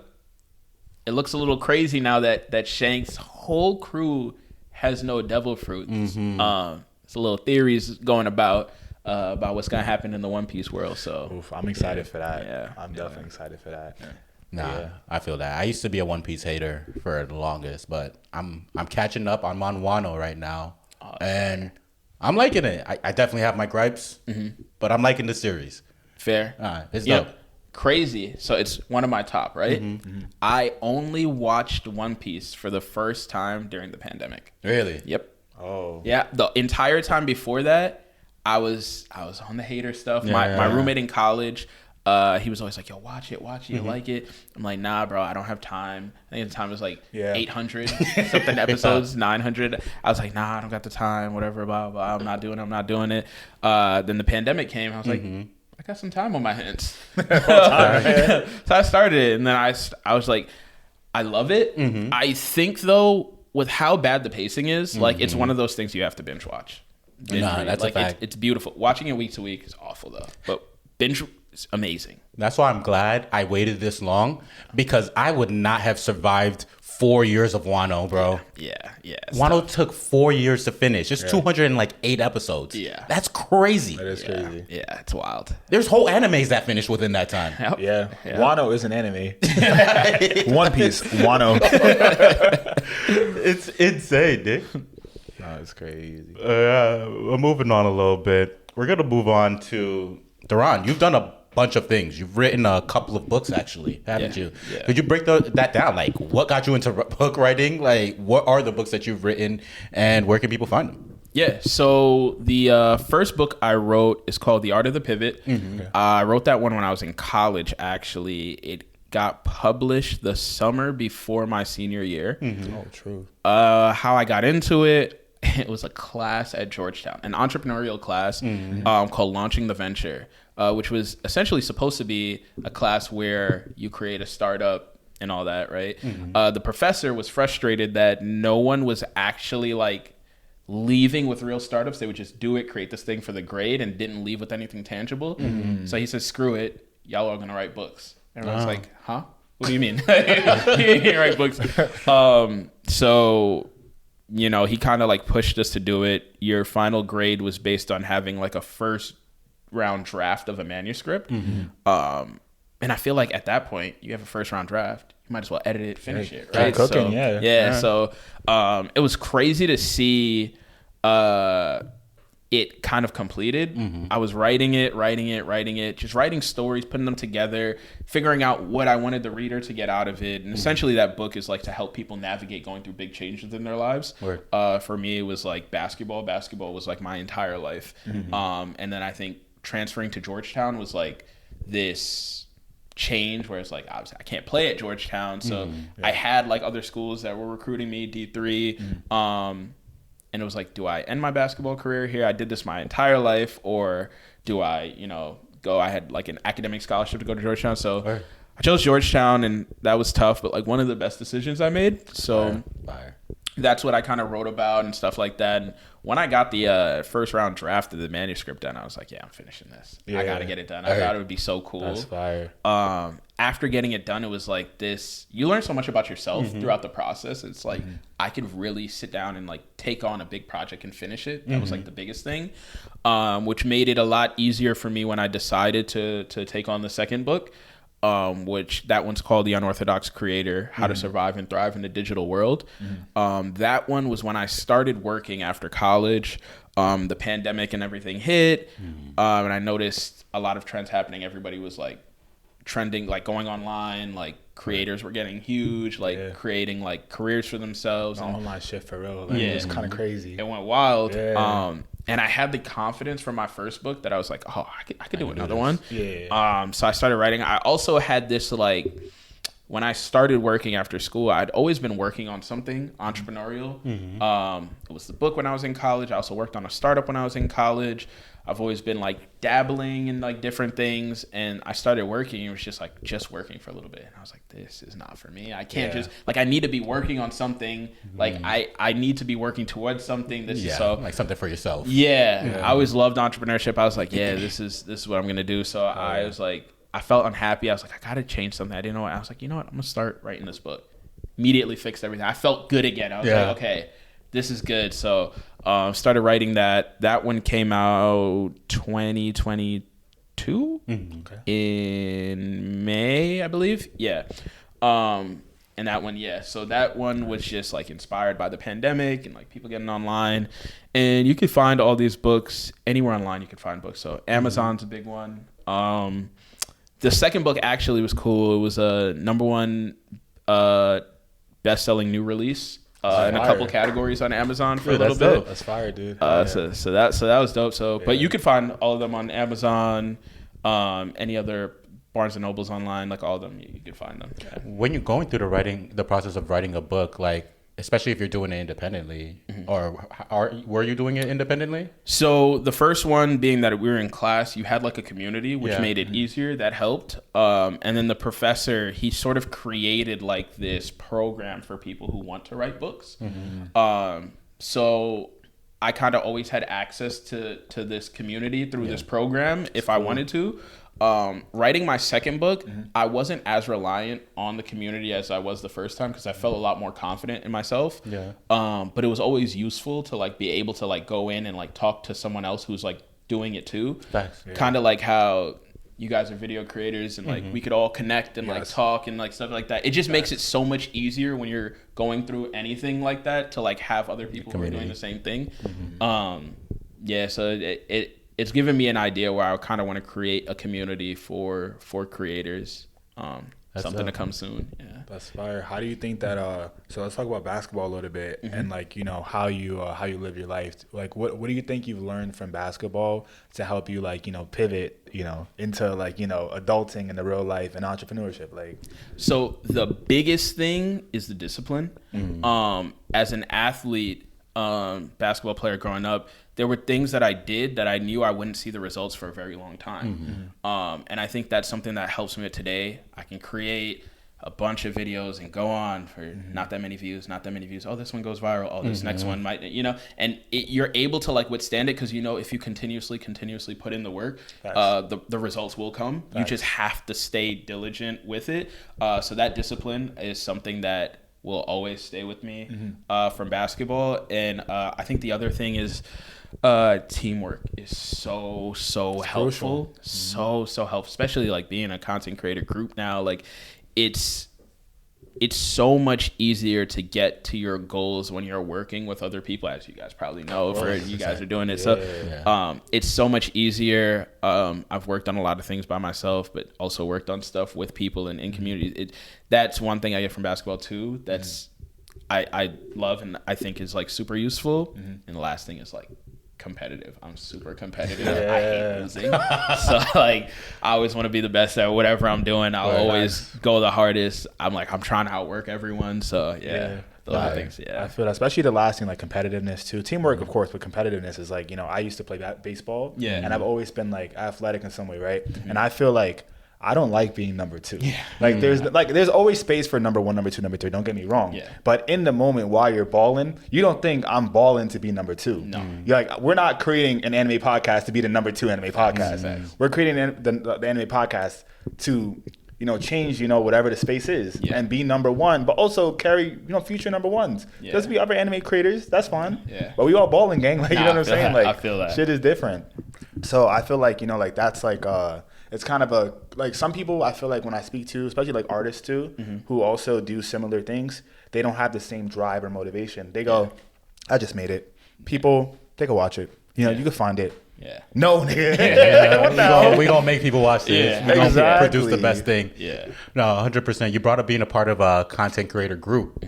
it looks a little crazy now that Shanks' whole crew has no devil fruit. It's a little theories going about what's gonna happen in the One Piece world. So I'm excited for that. Yeah, I'm definitely excited for that. Nah, I feel that. I used to be a One Piece hater for the longest, but I'm catching up. I'm on Wano right now, and I'm liking it. I definitely have my gripes, but I'm liking the series. Fair. It's dope. Crazy. So it's one of my top, right? I only watched One Piece for the first time during the pandemic. Really? Yep. Oh. Yeah. The entire time before that, I was on the hater stuff. My roommate in college, he was always like, yo, watch it, you like it? I'm like, nah, bro, I don't have time. I think the time was like 800 something episodes, 900. I was like, nah, I don't got the time, whatever, blah, blah, I'm not doing it. Then the pandemic came. I was like, I got some time on my hands. So I started it, and then I was like, I love it. I think, though, with how bad the pacing is, like, it's one of those things you have to binge watch. That's like, a fact. It's beautiful. Watching it week to week is awful, though. But binge is amazing. That's why I'm glad I waited this long, because I would not have survived 4 years of Wano, bro. Yeah. Wano took 4 years to finish. It's 208 episodes. Yeah. That's crazy. That is crazy. Yeah, it's wild. There's whole animes that finished within that time. Yep. Yeah. Wano is an anime. One Piece. Wano. It's insane, dude. No, it's crazy. We're moving on a little bit. We're going to move on to Derron. You've done a bunch of things. You've written a couple of books, actually, haven't you? Yeah. Could you break that down? Like, what got you into book writing? Like, what are the books that you've written, and where can people find them? Yeah, so the first book I wrote is called The Art of the Pivot. I wrote that one when I was in college, actually. It got published the summer before my senior year. Oh, true. How I got into it was a class at Georgetown, an entrepreneurial class called Launching the Venture, which was essentially supposed to be a class where you create a startup and all that, right? The professor was frustrated that no one was actually like leaving with real startups. They would just do it, create this thing for the grade, and didn't leave with anything tangible. So he said, screw it, y'all are gonna write books. And I was like, huh? What do you mean? You can't write books. So, you know, he kind of like pushed us to do it. Your final grade was based on having like a first round draft of a manuscript. And I feel like at that point, you have a first round draft, you might as well edit it, finish it, right? Cooking, So it was crazy to see it kind of completed. I was writing it, just writing stories, putting them together, figuring out what I wanted the reader to get out of it. And essentially that book is like to help people navigate going through big changes in their lives. For me, it was like basketball. Basketball was like my entire life. And then I think transferring to Georgetown was like this change where it's like, obviously I can't play at Georgetown. So I had like other schools that were recruiting me, D3. And it was like, do I end my basketball career here? I did this my entire life. Or do I, you know, go? I had like an academic scholarship to go to Georgetown. So I chose Georgetown, and that was tough, but like one of the best decisions I made. So that's what I kind of wrote about and stuff like that. And when I got the first round draft of the manuscript done, I was like, yeah, I'm finishing this. I got to get it done. I thought it would be so cool. That's fire. After getting it done, it was like this, you learn so much about yourself throughout the process. It's like, I could really sit down and like take on a big project and finish it. That was like the biggest thing, which made it a lot easier for me when I decided to take on the second book. Which that one's called The Unorthodox Creator, How to Survive and Thrive in the Digital World. That one was when I started working after college. The pandemic and everything hit, and I noticed a lot of trends happening. Everybody was like trending, like going online, like creators were getting huge, like creating like careers for themselves. The online shit for real. Like, it was kind of crazy. It went wild. And I had the confidence from my first book that I was like, oh, I could do another one. So I started writing. I also had this like, when I started working after school, I'd always been working on something entrepreneurial. It was the book when I was in college. I also worked on a startup when I was in college. I've always been like dabbling in like different things, and I started working. It was just working for a little bit, and I was like, this is not for me. I can't just like, I need to be working on something. Like I need to be working towards something. This is so like something for yourself. I always loved entrepreneurship. I was like, this is what I'm gonna do. So I was like, I felt unhappy. I was like, I gotta change something. I didn't know what. I was like, you know what? I'm gonna start writing this book. Immediately fixed everything. I felt good again. I was like, okay, this is good. So started writing that. That one came out 2022 in May, I believe. Yeah. And that one, so that one was just like inspired by the pandemic and like people getting online. And you can find all these books anywhere online. You can find books. So Amazon's a big one. The second book actually was cool. It was a #1 best-selling new release in a couple categories on Amazon for a little bit. Dope. That's fire, dude. So that was dope. So, but you could find all of them on Amazon, any other Barnes and Nobles online, like all of them, you could find them. Yeah. When you're going through the process of writing a book, like especially if you're doing it independently, or were you doing it independently? So the first one being that we were in class, you had like a community, which made it easier. That helped. And then the professor, he sort of created like this program for people who want to write books. So I kind of always had access to this community through this program if I wanted to. Writing my second book, I wasn't as reliant on the community as I was the first time because I felt a lot more confident in myself. But it was always useful to like be able to like go in and like talk to someone else who's like doing it too. Kind of like how you guys are video creators and like we could all connect and like talk and like stuff like that. It just makes it so much easier when you're going through anything like that to like have other people who are doing the same thing. So it's given me an idea where I kind of want to create a community for creators. Something to come soon. Yeah, that's fire. How do you think that? So let's talk about basketball a little bit and like how you live your life. Like what do you think you've learned from basketball to help you like pivot into like adulting in the real life and entrepreneurship? Like, so the biggest thing is the discipline. As an athlete, basketball player growing up, there were things that I did that I knew I wouldn't see the results for a very long time. And I think that's something that helps me today. I can create a bunch of videos and go on for not that many views. Oh, this one goes viral. Oh, this next one might, and you're able to like withstand it because if you continuously put in the work, the results will come. You just have to stay diligent with it. So that discipline is something that will always stay with me from basketball. And I think the other thing is teamwork is so helpful. So helpful, especially like being a content creator group now. Like it's so much easier to get to your goals when you're working with other people, as you guys probably know, you guys are doing it. It's so much easier. I've worked on a lot of things by myself, but also worked on stuff with people in communities. That's one thing I get from basketball too. That's I love and I think is like super useful. And the last thing is like competitive. I'm super competitive. I hate losing. So like I always want to be the best at whatever I'm doing. I'll always go the hardest. I'm trying to outwork everyone. So those are things. I feel that, especially the last thing, like competitiveness too. Teamwork, of course, but competitiveness is like, I used to play baseball and I've always been like athletic in some way, right? And I feel like I don't like being number two. Like there's always space for number one, number two, number three. Don't get me wrong. But in the moment while you're balling, you don't think I'm balling to be number two. No. You're like, we're not creating an anime podcast to be the number two anime podcast. We're creating the anime podcast to change whatever the space is and be number one, but also carry future number ones. There's be other anime creators. That's fine. But we all balling, gang. Like you know what I'm saying? Like I feel that shit is different. So I feel like like that's like it's kind of like some people I feel like when I speak to, especially like artists too, who also do similar things, they don't have the same drive or motivation. They go, I just made it. People, they can watch it. You can find it. No, nigga. We don't make people watch this. We don't produce the best thing. No, 100%. You brought up being a part of a content creator group.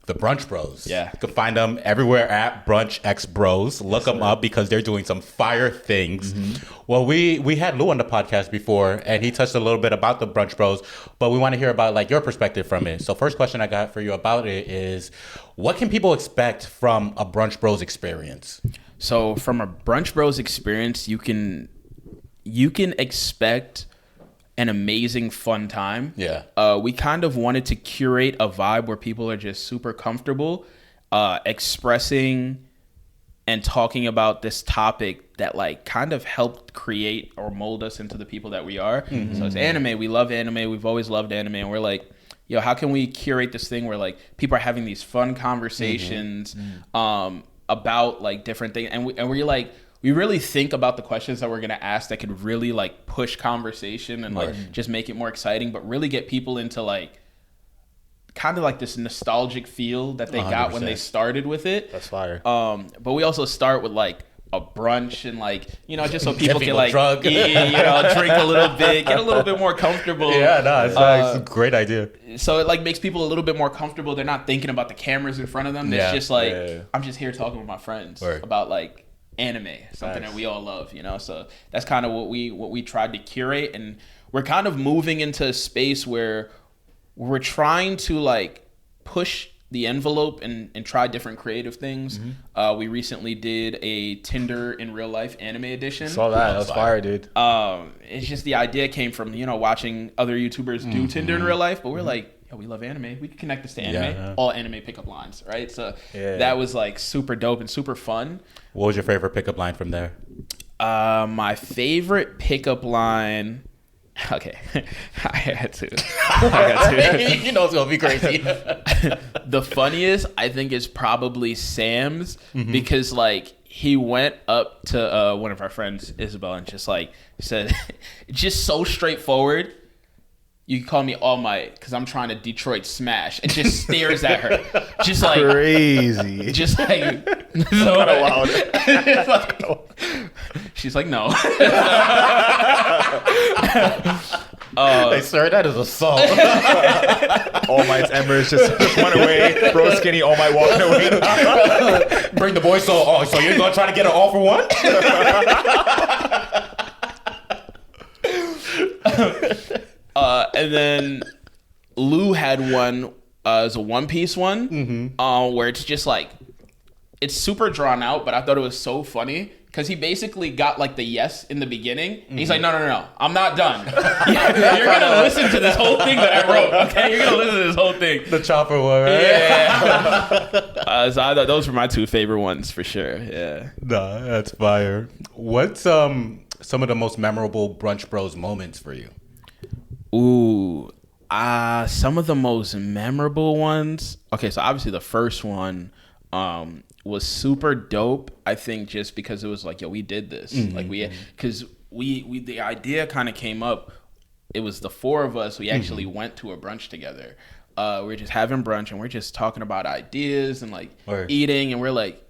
the Brunch Bros. Yeah. You can find them everywhere at Brunch X Bros. Look them up because they're doing some fire things. Well, we had Lou on the podcast before, and he touched a little bit about the Brunch Bros, but we want to hear about like your perspective from it. So first question I got for you about it is, what can people expect from a Brunch Bros experience? So from a Brunch Bros experience, you can expect an amazing fun time. Yeah. We kind of wanted to curate a vibe where people are just super comfortable expressing and talking about this topic that like kind of helped create or mold us into the people that we are. So it's anime. We love anime. We've always loved anime. And we're like, yo, how can we curate this thing where like people are having these fun conversations about like different things. And we're like, we really think about the questions that we're going to ask that could really like push conversation and like just make it more exciting, but really get people into like kind of like this nostalgic feel that they got when they started with it. That's fire. But we also start with like a brunch and like, you know, just so people can like drunk. eat, you know, drink a little bit, get a little bit more comfortable. Yeah, no, it's a great idea. So it like makes people a little bit more comfortable. They're not thinking about the cameras in front of them. It's just like, I'm just here talking with my friends about like anime, something that we all love, you know. So that's kind of what we tried to curate, and we're kind of moving into a space where we're trying to like push the envelope and try different creative things. We recently did a Tinder in real life anime edition. Saw that. That was fire, dude. It's just the idea came from, you know, watching other YouTubers do Tinder in real life, but we're like, yo, we love anime. We can connect this to anime. All anime pickup lines, right? So that was like super dope and super fun. What was your favorite pickup line from there? My favorite pickup line. Okay, I had to. You know it's gonna be crazy. The funniest, I think, is probably Sam's because like he went up to one of our friends, Isabel, and just like said, just so straightforward. You can call me All Might because I'm trying to Detroit smash, and just stares at her, just like crazy, just like so wild. She's like, no. Hey, sir, that is assault. All Might's embers just went away. Bro skinny, All Might walking away. Bring the boy. So you're gonna try to get an all for one? And then Lou had one as a One Piece one, where it's just like, it's super drawn out, but I thought it was so funny because he basically got like the yes in the beginning. And he's like, no, I'm not done. You're gonna listen to this whole thing that I wrote. Okay, you're gonna listen to this whole thing. The chopper one, right? Yeah. So I thought those were my two favorite ones for sure. Yeah. Nah, that's fire. What's some of the most memorable Brunch Bros moments for you? Ooh, some of the most memorable ones. Okay, so obviously the first one was super dope. I think just because it was like, yo, we did this. Like because we the idea kind of came up. It was the four of us. We actually went to a brunch together. We were just having brunch and we're just talking about ideas and like eating, and we're like,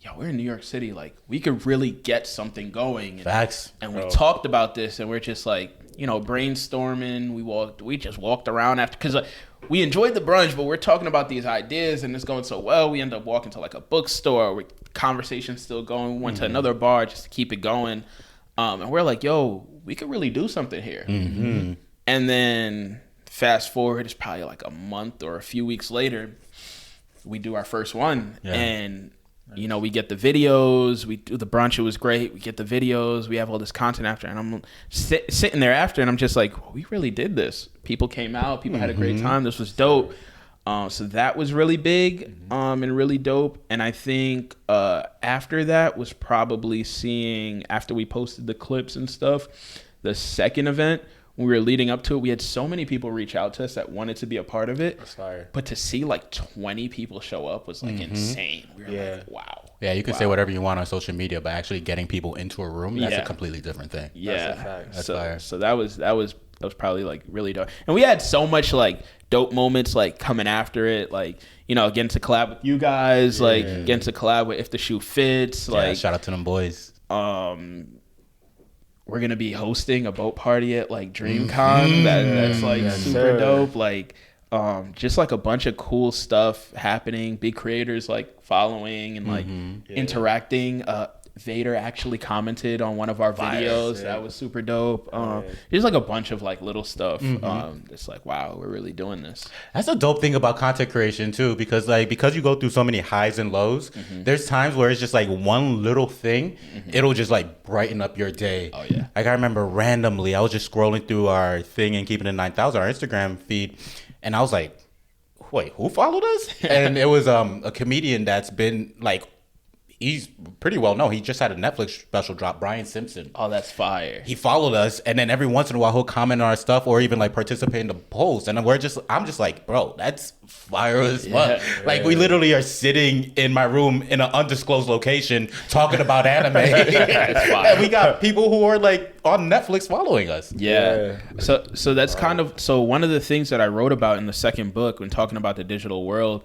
yo, we're in New York City. Like we could really get something going. Facts. And we talked about this, and we're just like, you know, brainstorming. We just walked around after, because we enjoyed the brunch, but we're talking about these ideas and it's going so well. We end up walking to like a bookstore where conversation's still going. We went to another bar just to keep it going. And we're like, yo, we could really do something here. And then fast forward, it's probably like a month or a few weeks later, we do our first one. And you know, we get the videos, we do the brunch, it was great. We get the videos, we have all this content after, and I'm sitting there after, and I'm just like, well, we really did this. People came out, people had a great time. This was dope. So that was really big and really dope. And I think after that was probably seeing, after we posted the clips and stuff, the second event, when we were leading up to it, we had so many people reach out to us that wanted to be a part of it. That's fire. But to see like 20 people show up was like insane. We were like, wow. Yeah, you can say whatever you want on social media, but actually getting people into a room, that's a completely different thing. Yeah. That's fire. So that was probably like really dope. And we had so much like dope moments like coming after it, like, you know, getting to collab with you guys, like getting to collab with If the Shoe Fits. Like, shout out to them boys. We're gonna be hosting a boat party at like DreamCon. That's like super dope. Like just like a bunch of cool stuff happening. Big creators like following and like interacting. Vader actually commented on one of our videos. That was super dope. There's like a bunch of like little stuff. It's like, wow, we're really doing this. That's a dope thing about content creation too, because you go through so many highs and lows, there's times where it's just like one little thing, it'll just like brighten up your day. Oh yeah. Like I remember randomly, I was just scrolling through our thing and keeping it 9,000, our Instagram feed, and I was like, wait, who followed us? And it was a comedian that's been like, he's pretty well known. He just had a Netflix special drop, Brian Simpson. Oh, that's fire. He followed us, and then every once in a while he'll comment on our stuff or even like participate in the polls. And I'm just like, bro, that's fire as fuck. Like we literally are sitting in my room in an undisclosed location talking about anime. And we got people who are like on Netflix following us. Yeah. So that's kind of, so one of the things that I wrote about in the second book when talking about the digital world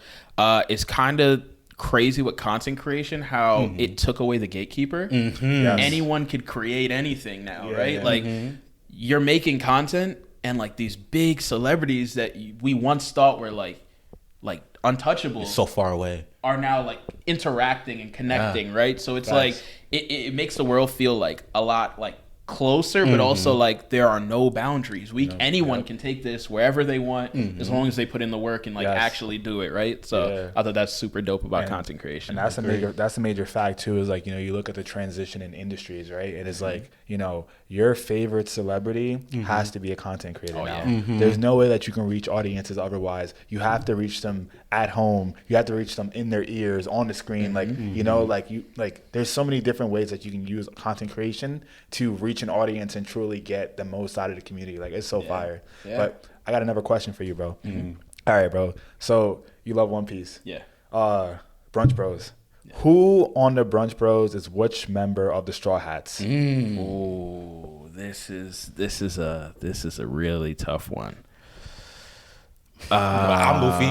is kind of crazy with content creation, how it took away the gatekeeper. Yes. Anyone could create anything now, right? Like you're making content, and like these big celebrities that we once thought were like untouchable, It's so far away, are now like interacting and connecting, right? So it's like it makes the world feel like a lot like closer, but also like there are no boundaries. Anyone can take this wherever they want, as long as they put in the work and like actually do it, right? So I thought that's super dope about content creation. And that's a major fact too, is like, you know, you look at the transition in industries, right? It is like, you know, your favorite celebrity has to be a content creator now. There's no way that you can reach audiences otherwise. You have to reach them at home. You have to reach them in their ears, on the screen. Like, you know, like there's so many different ways that you can use content creation to reach an audience and truly get the most out of the community. Like, it's so fire. But I got another question for you, bro. All right, bro. So you love One Piece. Brunch Bros. Who on the Brunch Bros is which member of the Straw Hats? Ooh, this is a really tough one. I'm Luffy.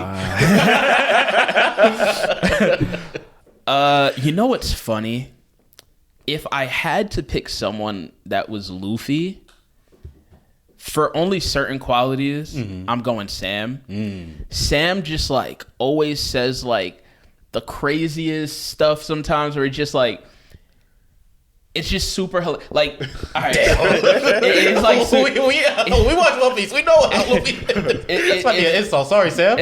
You know what's funny? If I had to pick someone that was Luffy, for only certain qualities, I'm going Sam. Sam just like always says like the craziest stuff sometimes, where it's just like, it's just super like, all right, it's like we watch One Piece. We know how Luffy. It's might be an insult. Sorry, Sam.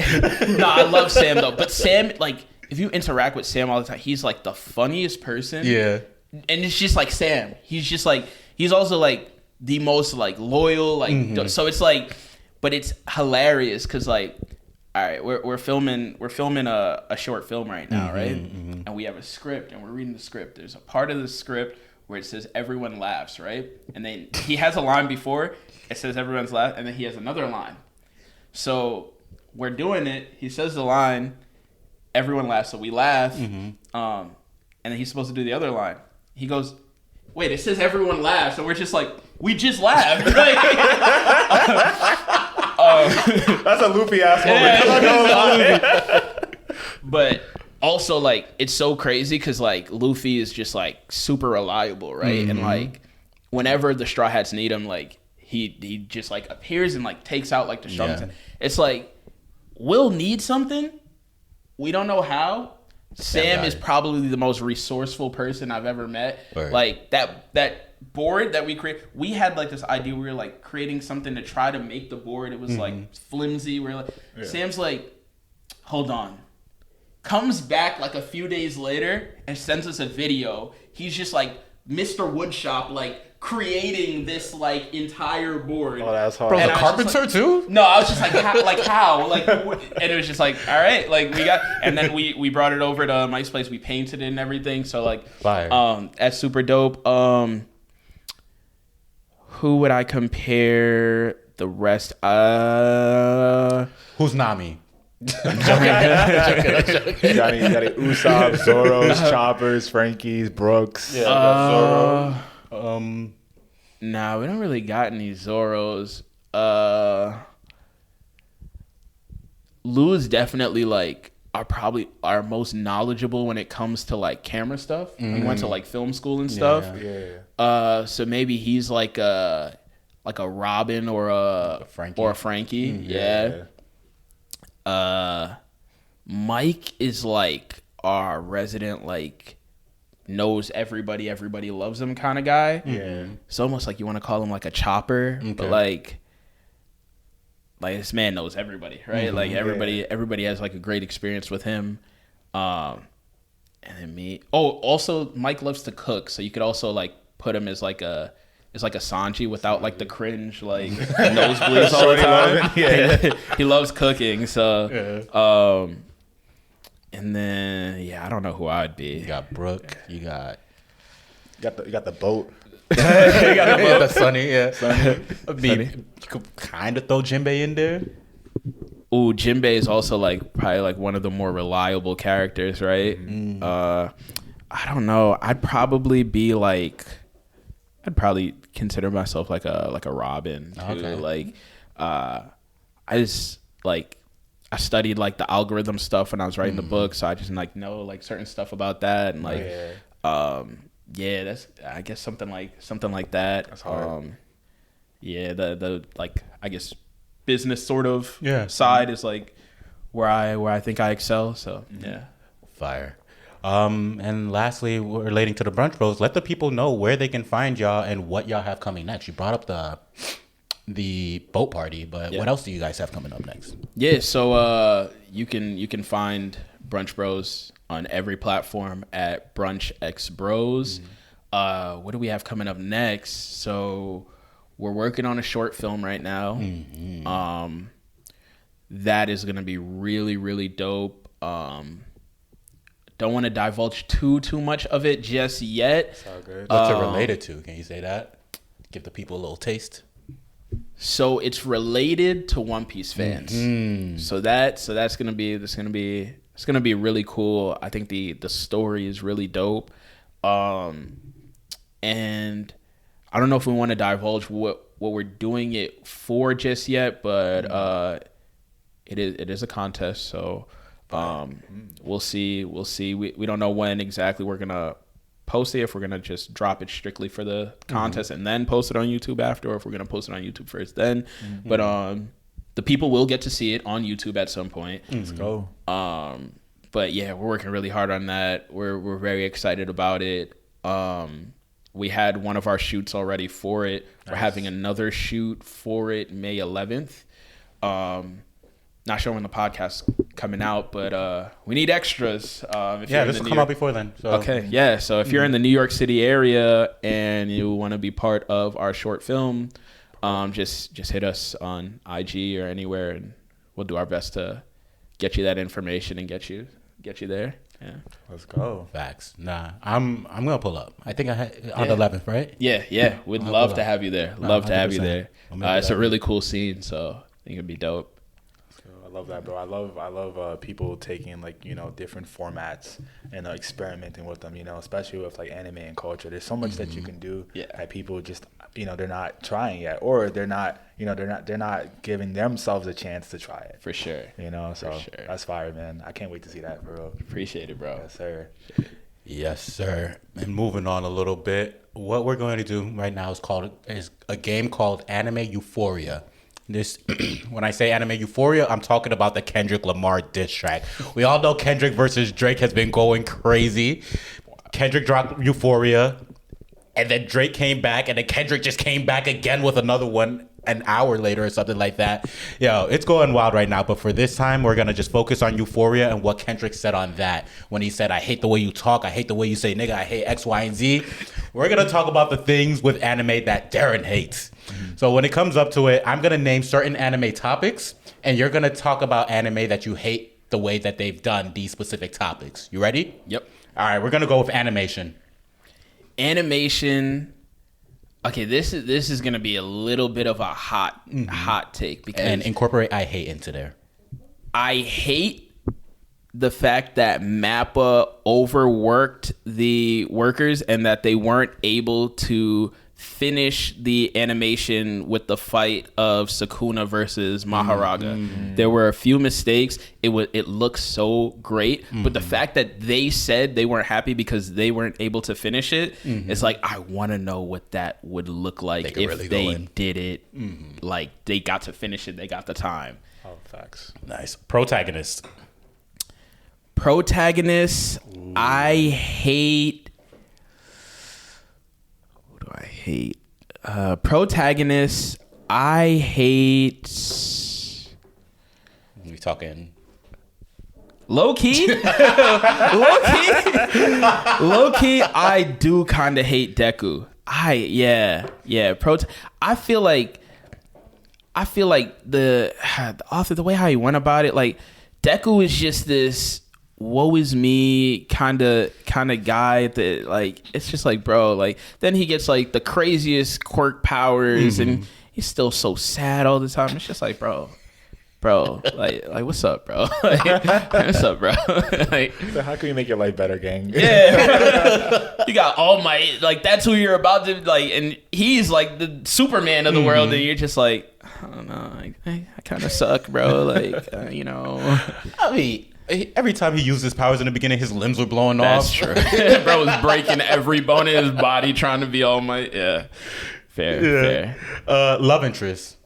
No, I love Sam though. But Sam, like, if you interact with Sam all the time, he's like the funniest person. Yeah. And it's just like Sam. He's just like, he's also like the most like loyal. Like, so it's like, but it's hilarious because like, all right, we're filming a short film right now, right? And we have a script, and we're reading the script. There's a part of the script where it says everyone laughs, right? And then he has a line before it says everyone's laugh, and then he has another line. So we're doing it. He says the line, everyone laughs, so we laugh. And then he's supposed to do the other line. He goes, wait, it says everyone laughs, and we're just like, we just laughed. That's a Luffy ass moment. But also, like, it's so crazy because like Luffy is just like super reliable, right? And like whenever the Straw Hats need him, like he just like appears and like takes out like the Straw Hats. It's like, we'll need something, we don't know how. Sam is probably the most resourceful person I've ever met. Right. Like that board that we create, we had like this idea, we were like creating something to try to make the board. It was like flimsy. We're like, Sam's like, hold on. Comes back like a few days later and sends us a video. He's just like Mr. Woodshop, like creating this like entire board. Oh, that's hard. Bro, the carpenter like, too? No, I was just like, how? Like, and it was just like, all right, like we got, and then we brought it over to Mike's place. We painted it and everything. So like, fire. That's super dope. Who would I compare the rest? Who's Nami? You got Usopp, Zoro's, Choppers, Frankie's, Brooks. Zoro. Nah, we don't really got any Zoros. Lou's definitely like probably our most knowledgeable when it comes to like camera stuff. We went to like film school and stuff. So maybe he's like a Robin or a Frankie. Mike is like our resident, like, knows everybody loves him kind of guy. Yeah. It's almost like you want to call him like a chopper, but like this man knows everybody, right? Like everybody has like a great experience with him. And then me. Oh, also Mike loves to cook, so you could also like put him as like a Sanji without like the cringe like nosebleeds all the time. He loves cooking, so and then I don't know who I'd be. You got Brooke. You got the boat. the Sunny. Sunny. You could kind of throw Jinbei in there. Ooh, Jinbei is also like probably like one of the more reliable characters, right? I don't know. I'd probably consider myself like a Robin too. Okay. Like I just like I studied like the algorithm stuff when I was writing the book, so I just like know like certain stuff about that, and like that's I guess something like that. That's hard. The like I guess business sort of side is like where I think I excel. So Fire. And lastly, relating to the Brunch Bros, let the people know where they can find y'all and what y'all have coming next. You brought up the boat party, but what else do you guys have coming up next? So you can find Brunch Bros on every platform at Brunch X Bros. What do we have coming up next? So we're working on a short film right now. That is going to be really, really dope. Don't want to divulge too much of it just yet. It's all good. What's it related to? Can you say that? Give the people a little taste. So it's related to One Piece fans. So that's gonna be really cool. I think the story is really dope. And I don't know if we want to divulge what we're doing it for just yet, but it is a contest, so we'll see. We don't know when exactly we're gonna post it, if we're gonna just drop it strictly for the contest and then post it on YouTube after, or if we're gonna post it on YouTube first then. But the people will get to see it on YouTube at some point. Let's go. But we're working really hard on that. We're very excited about it. We had one of our shoots already for it. Nice. We're having another shoot for it May 11th. Not sure when the podcast's coming out, but we need extras. This will come out before then. So. Okay, so if you're in the New York City area and you want to be part of our short film, just hit us on IG or anywhere, and we'll do our best to get you that information and get you there. Yeah. Let's go. Facts. Nah, I'm gonna pull up. I think on the 11th, right? Yeah. We'd love to have you there. Love to have you there. It's a really cool scene, so I think it'd be dope. I love that, bro. I love people taking different formats and experimenting with them. Especially with like anime and culture. There's so much that you can do that people just they're not trying yet, or they're not giving themselves a chance to try it. For sure. That's fire, man. I can't wait to see that, bro. Appreciate it, bro. Yes, sir. Yes, sir. And moving on a little bit, what we're going to do right now is a game called Anime Euphoria. This, when I say Anime Euphoria, I'm talking about the Kendrick Lamar diss track. We all know Kendrick versus Drake has been going crazy. Kendrick dropped Euphoria, and then Drake came back, and then Kendrick just came back again with another one an hour later or something like that. It's going wild right now, but for this time, we're going to just focus on Euphoria and what Kendrick said on that. When he said, I hate the way you talk, I hate the way you say nigga, I hate X, Y, and Z. We're going to talk about the things with anime that Derron hates. So when it comes up to it, I'm going to name certain anime topics, and you're going to talk about anime that you hate the way that they've done these specific topics. You ready? Yep. All right, we're going to go with animation. Okay, this is going to be a little bit of a hot take, because and incorporate I hate into there. I hate the fact that MAPPA overworked the workers and that they weren't able to finish the animation with the fight of Sukuna versus Maharaga. There were a few mistakes. It looks so great, but the fact that they said they weren't happy because they weren't able to finish it, it's like, I want to know what that would look like if really they did it. Like, they got to finish it. They got the time. Oh, facts. Nice. Protagonist. I hate. Who do I hate? Protagonist. I hate. We talking Low key. Low key. I do kind of hate Deku. Yeah. I feel like the author, the way how he went about it, like, Deku is just this woe is me kind of guy that, like, it's just like, bro, like, then he gets like the craziest quirk powers and he's still so sad all the time. It's just like, bro, like what's up, bro? Like, what's up, bro? Like, So how can we make your life better, gang? yeah. You got All Might, like, that's who you're about to, like, and he's like the Superman of the world, and you're just like, I don't know, I kind of suck, bro. Like, you know. I mean, every time he used his powers in the beginning, his limbs were blowing That's off. true. Bro was breaking every bone in his body trying to be All Might. Yeah. Fair. Love interest.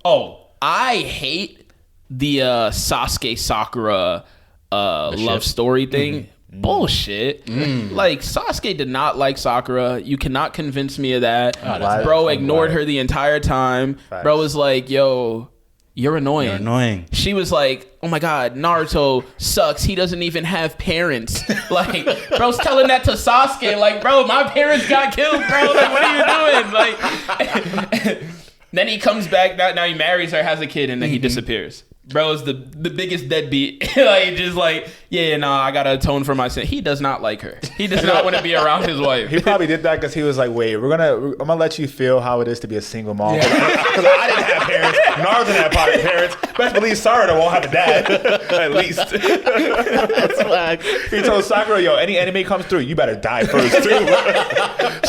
Oh, I hate the Sasuke Sakura love story thing. Bullshit. Like, Sasuke did not like Sakura. You cannot convince me of that. Bro ignored her the entire time. Facts. Bro was like, yo, you're annoying. You're annoying. She was like, oh my God, Naruto sucks. He doesn't even have parents. Like, bro's telling that to Sasuke. Like, bro, my parents got killed, bro. Like, what are you doing? Like, then he comes back. Now he marries her, has a kid, and then he disappears. Bro is the biggest deadbeat. Like, just like, I gotta atone for my sin. He does not like her. He does not want to be around his wife. He probably did that because he was like, wait, I'm gonna let you feel how it is to be a single mom. Because I didn't have parents. Naruto didn't have parents. Best believe Sarada won't have a dad. At least. That's whack. He told Sakura, yo, any enemy comes through, you better die first too.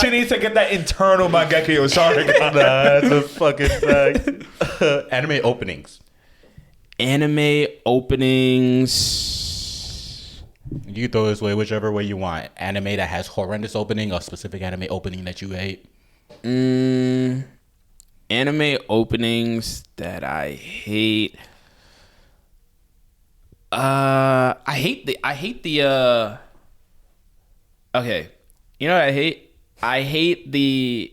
She needs to get that internal Mangekyo Sharingan. That's a fucking fact. Anime openings. Anime openings. You can throw this way whichever way you want. Anime that has horrendous opening, or specific anime opening that you hate. Anime openings that I hate. I hate the okay. You know what I hate? I hate the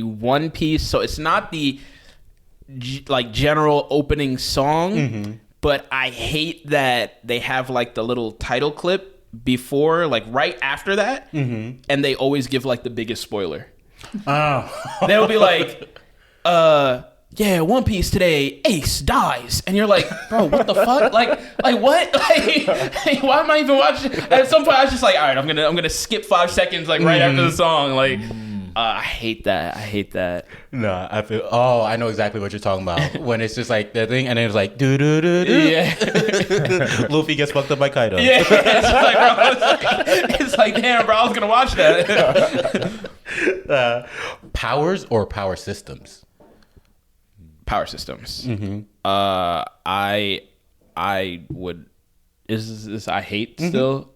One Piece. So it's not the like general opening song, but I hate that they have like the little title clip before, like right after that, and they always give like the biggest spoiler. They'll be like, One Piece today, Ace dies, and you're like, bro, what the fuck? Like what? Like, why am I even watching? At some point, I was just like, all right, I'm gonna skip 5 seconds, like right after the song, like. I hate that. No, I know exactly what you're talking about. When it's just like the thing, and then it's like, do. Yeah. Luffy gets fucked up by Kaido. Yeah. It's like, damn, bro, I was going to watch that. Powers or power systems? Power systems. I would, is this I hate still?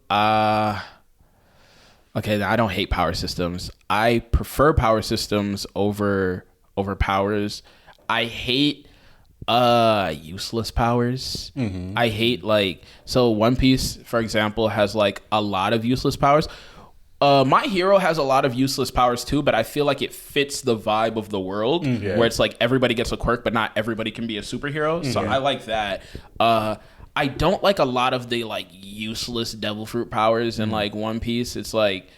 Okay, I don't hate power systems. I prefer power systems over powers. I hate useless powers. I hate so One Piece, for example, has like a lot of useless powers. My Hero has a lot of useless powers too, but I feel like it fits the vibe of the world where it's like everybody gets a quirk, but not everybody can be a superhero. So I like that. I don't like a lot of the like useless devil fruit powers in like One Piece. It's like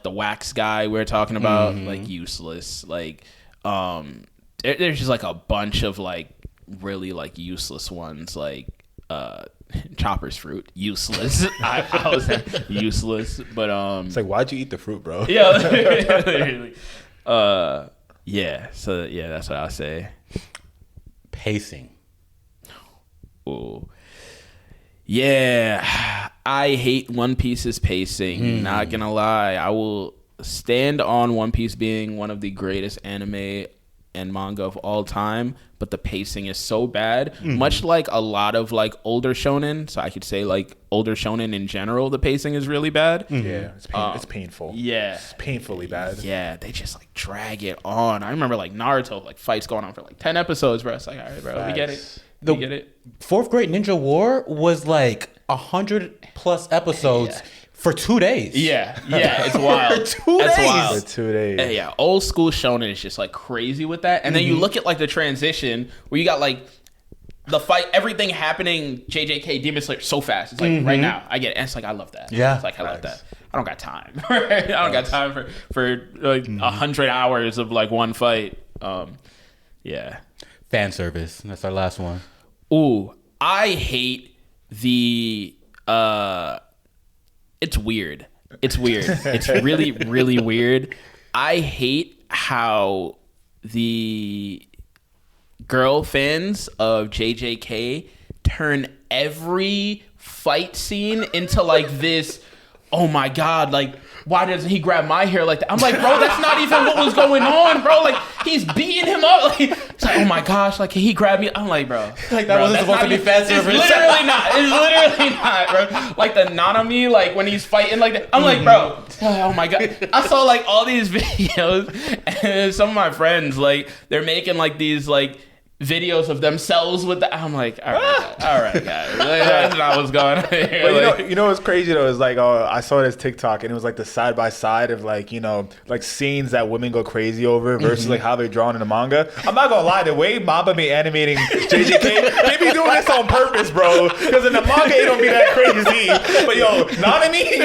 the wax guy we're talking about, like useless. Like there's just like a bunch of like really like useless ones, like Chopper's fruit, useless. I was useless, but It's like, why'd you eat the fruit, bro? yeah. So that's what I'll say. Pacing. Ooh. Yeah, I hate One Piece's pacing. Not gonna lie, stand on One Piece being one of the greatest anime and manga of all time, but the pacing is so bad. Much like a lot of like older shonen, so I could say like older shonen in general, the pacing is really bad. Yeah, it's painful. Yeah, it's painfully bad. Yeah, they just like drag it on. I remember like Naruto, like fights going on for like 10 episodes, bro. It's like, all right, bro, we get it. We get it. Fourth Grade Ninja War was like 100+ episodes. Yeah. For 2 days. Yeah, it's wild. For 2 days. Wild. For 2 days. Yeah, old school shonen is just like crazy with that. And then you look at like the transition where you got like the fight, everything happening, JJK, Demon Slayer, so fast. It's like right now, I get it. And it's like, I love that. Yeah. It's like, I love that. I don't got time. I don't got time for like 100 hours of like one fight. Yeah. Fan service. That's our last one. Ooh, I hate the... It's weird. It's really, really weird. I hate how the girl fans of JJK turn every fight scene into like this, oh my God, like, why doesn't he grab my hair like that? I'm like, bro, that's not even what was going on, bro. Like, he's beating him up. Like, it's like, oh my gosh, like, can he grab me? I'm like, bro. Like, that wasn't supposed to be fan service. It's literally not. It's literally not, bro. Like, the Nanami, like, when he's fighting like that. I'm like, bro, oh my God. I saw, like, all these videos, and some of my friends, like, they're making, like, these, like, videos of themselves with that. I'm like, all right, guys. Like, that's not what's going on here. But like, you know what's crazy though is like, I saw this TikTok and it was like the side by side of like, you know, like scenes that women go crazy over versus like how they're drawn in the manga. I'm not gonna lie, the way Mamba be animating JJK, they be doing this on purpose, bro. Because in the manga it don't be that crazy. But yo, Nanami, he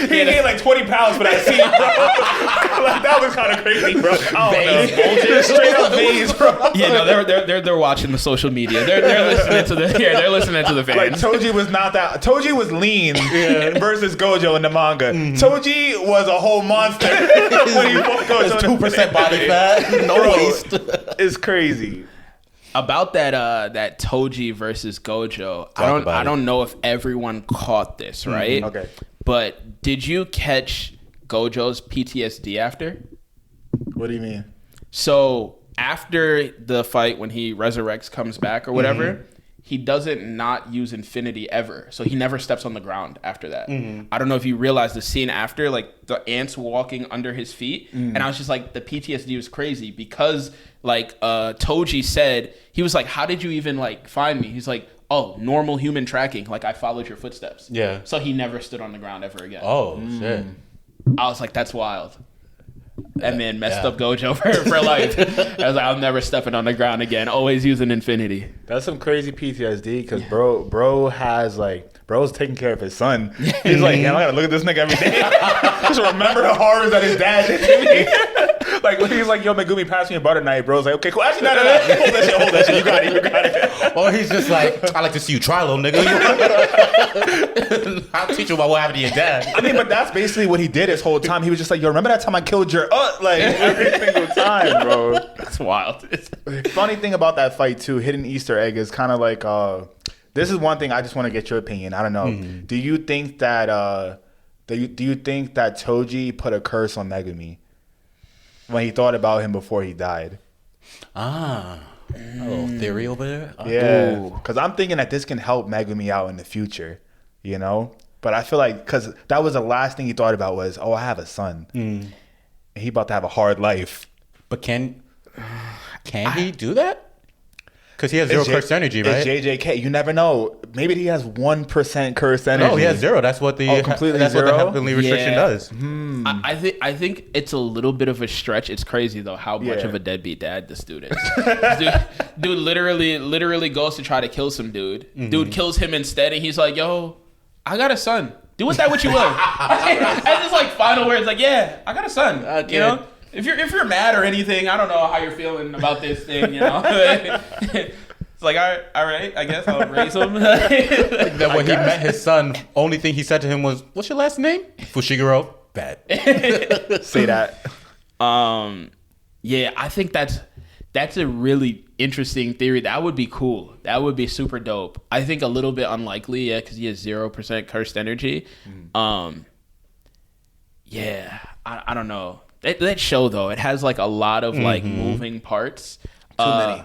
gained like 20 pounds for that scene, bro. Like that was kind of crazy, bro. Straight up veins, bro. yeah, no, they're watching the social media. They're listening to they're listening to the fans. Like Toji was not that. Toji was lean versus Gojo in the manga. Toji was a whole monster. When he fought Gojo, 2% body fat, no waist. It's crazy. About that Toji versus Gojo, I don't know if everyone caught this, right? Okay. But did you catch Gojo's PTSD after? What do you mean? So after the fight, when he resurrects, comes back or whatever, he doesn't not use infinity ever. So he never steps on the ground after that. I don't know if you realize the scene after, like the ants walking under his feet. And I was just like, the PTSD was crazy because like Toji said, he was like, how did you even like find me? He's like, oh, normal human tracking. Like I followed your footsteps. Yeah. So he never stood on the ground ever again. Oh, shit. I was like, that's wild. That man messed up Gojo for life. I was like, I'm never stepping on the ground again. Always using infinity. That's some crazy PTSD because bro's taking care of his son. He's like, yeah, I gotta look at this nigga every day. Just remember the horrors that his dad did to me. Like he's like, yo, Megumi, pass me a butter knife. Bro's like, okay, cool. Actually, no. Hold that shit. You got it. Or he's just like, I like to see you try, little nigga. I'll teach you about what happened to your dad. I mean, but that's basically what he did his whole time. He was just like, yo, remember that time I killed your like every single time, bro. That's wild. Funny thing about that fight too, hidden Easter egg is kind of like this is one thing I just want to get your opinion. I don't know. Do you think that Toji put a curse on Megumi when he thought about him before he died? A little theory over there. Yeah, because I'm thinking that this can help Megumi out in the future, you know. But I feel like because that was the last thing he thought about was, oh, I have a son, and he about to have a hard life. But can he do that? Because he has zero cursed energy, right? It's JJK. You never know. Maybe he has 1% cursed energy. No, he has zero. That's what the completely that's zero? what the heavenly restriction does. I think it's a little bit of a stretch. It's crazy though how much of a deadbeat dad this dude is. dude literally goes to try to kill some dude. Dude kills him instead, and he's like, "Yo, I got a son. Do with that what you will." That's just like final words. Like, yeah, I got a son. Okay. You know. If you're mad or anything, I don't know how you're feeling about this thing, you know. It's like, all right, I guess I'll raise him. That when he met his son, only thing he said to him was, "What's your last name?" Fushiguro. Bad. Say that. Yeah, I think that's a really interesting theory. That would be cool. That would be super dope. I think a little bit unlikely, yeah, because he has 0% cursed energy. Yeah. I don't know. That show though, it has like a lot of like moving parts. Too many.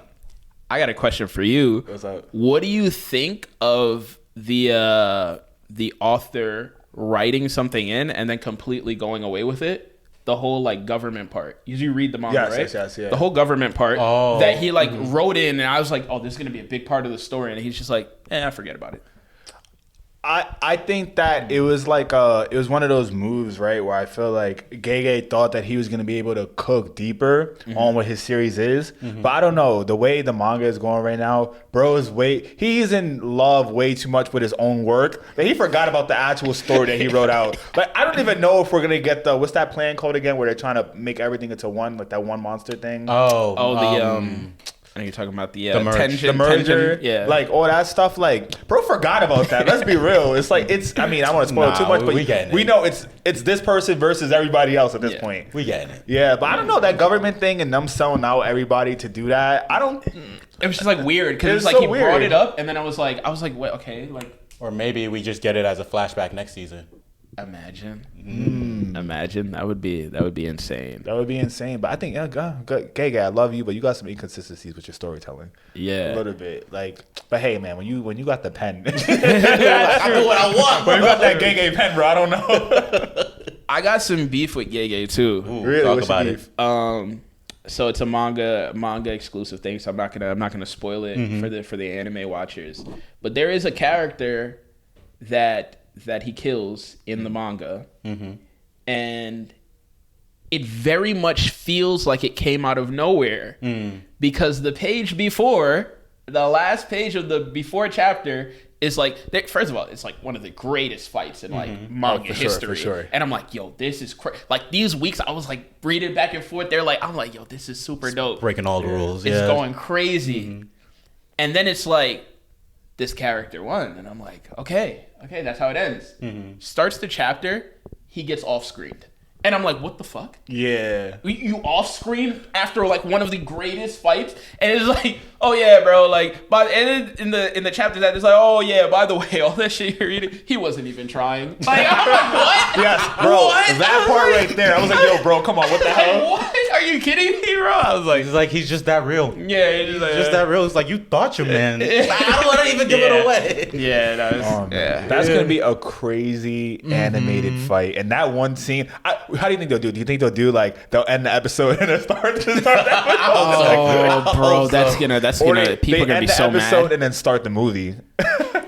I got a question for you. What's up? What do you think of the author writing something in and then completely going away with it? The whole like government part. You read the manga, right? Yes, yeah. The whole government part that he like wrote in, and I was like, oh, this is gonna be a big part of the story, and he's just like, forget about it. I think that it was like it was one of those moves, right, where I feel like Gege thought that he was going to be able to cook deeper on what his series is. But I don't know, the way the manga is going right now, he's in love way too much with his own work that he forgot about the actual story that he wrote out. Like, I don't even know if we're going to get what's that plan called again, where they're trying to make everything into one, like that one monster thing. I know you're talking about the the merger, yeah, like all that stuff. Like, bro, forgot about that. Let's be real. It's like I mean, I don't want to spoil too much, but we know it's this person versus everybody else at this point. We getting it. Yeah, but I don't know that government thing and them selling out everybody to do that. I don't. It was just like weird because it was like so he weird. brought it up, and then I was like, wait, okay, like. Or maybe we just get it as a flashback next season. Imagine that would be insane. That would be insane. But I think, Gege, I love you, but you got some inconsistencies with your storytelling. Yeah, a little bit. Like, but hey, man, when you got the pen, I know what I want. When you got that Gege pen, bro, I don't know. I got some beef with Gege too. Ooh, really? Talk about it. So it's a manga exclusive thing. So I'm not gonna spoil it for the anime watchers. But there is a character that he kills in the manga, and it very much feels like it came out of nowhere because the page before, the last page of the before chapter is like, first of all, it's like one of the greatest fights in like manga history. For sure. And I'm like, yo, this is like these weeks I was like reading back and forth. I'm like, yo, this is super dope. Breaking all the rules. It's going crazy. And then it's like this character won, and I'm like, okay, that's how it ends. Starts the chapter, he gets off-screened. And I'm like, what the fuck? Yeah. You off-screen after like one of the greatest fights, and it's like, oh yeah, bro. Like, and then in the chapter that it's like, oh yeah, by the way, all that shit you're reading, he wasn't even trying. Like, I'm like, what? Yes, bro. What? That part right there, I was like, yo, bro, come on, what the hell? What? Are you kidding me, bro? I was like, he's just that real. Yeah, it's just that real. It's like, you thought your man. I don't want to even give it away. Yeah, that's gonna be a crazy animated fight, and that one scene. How do you think they'll do? Do you think they'll end the episode and then start the episode? Oh, bro, that's gonna people are gonna be so mad. End the episode and then start the movie.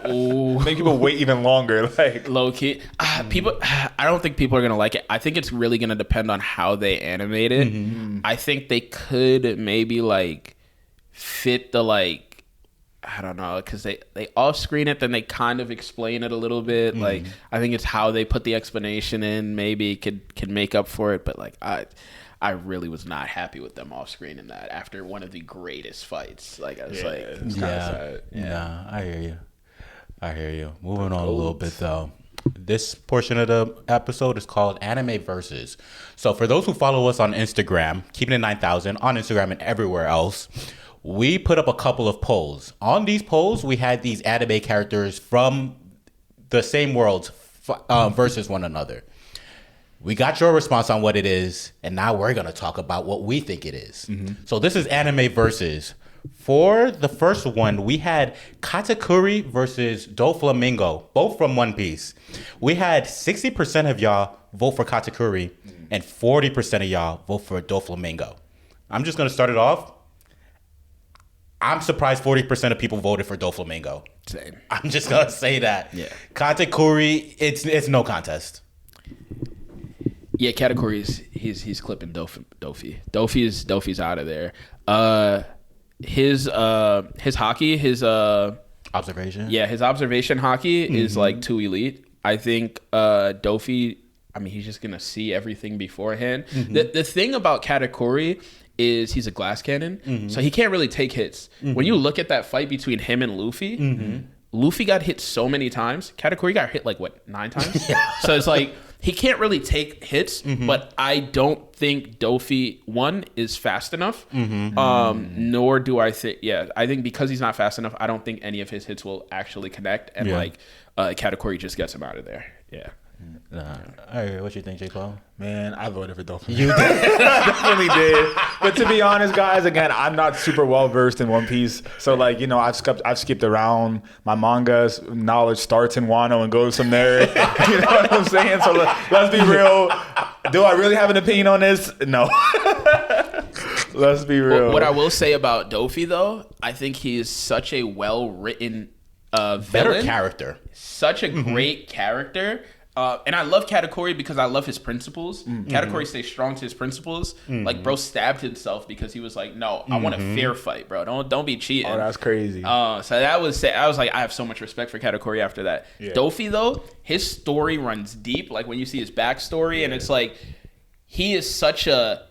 Ooh. Make people wait even longer. Like, low key, people. I don't think people are gonna like it. I think it's really gonna depend on how they animate it. I think they could maybe like fit the like, I don't know, because they off screen it, then they kind of explain it a little bit. Like, I think it's how they put the explanation in. Maybe can make up for it. But like, I really was not happy with them off screen in that after one of the greatest fights. Like, I was like, it's kind of sad. Yeah, I hear you. Moving on a little bit though. This portion of the episode is called Anime Versus. So for those who follow us on Instagram, Keeping It 9000 on Instagram and everywhere else, we put up a couple of polls. On these polls, we had these anime characters from the same worlds versus one another. We got your response on what it is, and now we're going to talk about what we think it is. So this is Anime Versus. For the first one, we had Katakuri versus Doflamingo, both from One Piece. We had 60% of y'all vote for Katakuri, and 40% of y'all vote for Doflamingo. I'm just going to start it off. I'm surprised 40% of people voted for Doflamingo. Same. I'm just going to say that. Yeah. Katakuri, it's no contest. Yeah, Katakuri's he's clipping Dofi. Dofi's out of there. His hockey, his observation. Yeah, his observation hockey is like too elite. I think Dofi, I mean, he's just gonna see everything beforehand. The thing about Katakuri is he's a glass cannon, so he can't really take hits. When you look at that fight between him and Luffy, Luffy got hit so many times. Katakuri got hit like what, 9 times? Yeah. So it's like he can't really take hits, but I don't think Dofi, one, is fast enough, nor do I think, I think because he's not fast enough, I don't think any of his hits will actually connect, and Katakuri just gets him out of there. Yeah. Nah. All right, what you think, J. Paul? Man, I voted for Doflamingo. You did. I definitely did. But to be honest, guys, again, I'm not super well versed in One Piece. So, like, you know, I've skipped around. My manga's knowledge starts in Wano and goes from there. You know what I'm saying? So let's be real. Do I really have an opinion on this? No. Let's be real. What I will say about Dofi, though, I think he is such a well-written Better villain. character. Such a great character. And I love Katakuri because I love his principles. Katakuri stays strong to his principles. Like, bro stabbed himself because he was like, no, I want a fair fight, bro. Don't be cheating. Oh, that's crazy. So that was, I was like, I have so much respect for Katakuri after that. Yeah. Dofi, though, his story runs deep. Like, when you see his backstory, and it's like, he is such a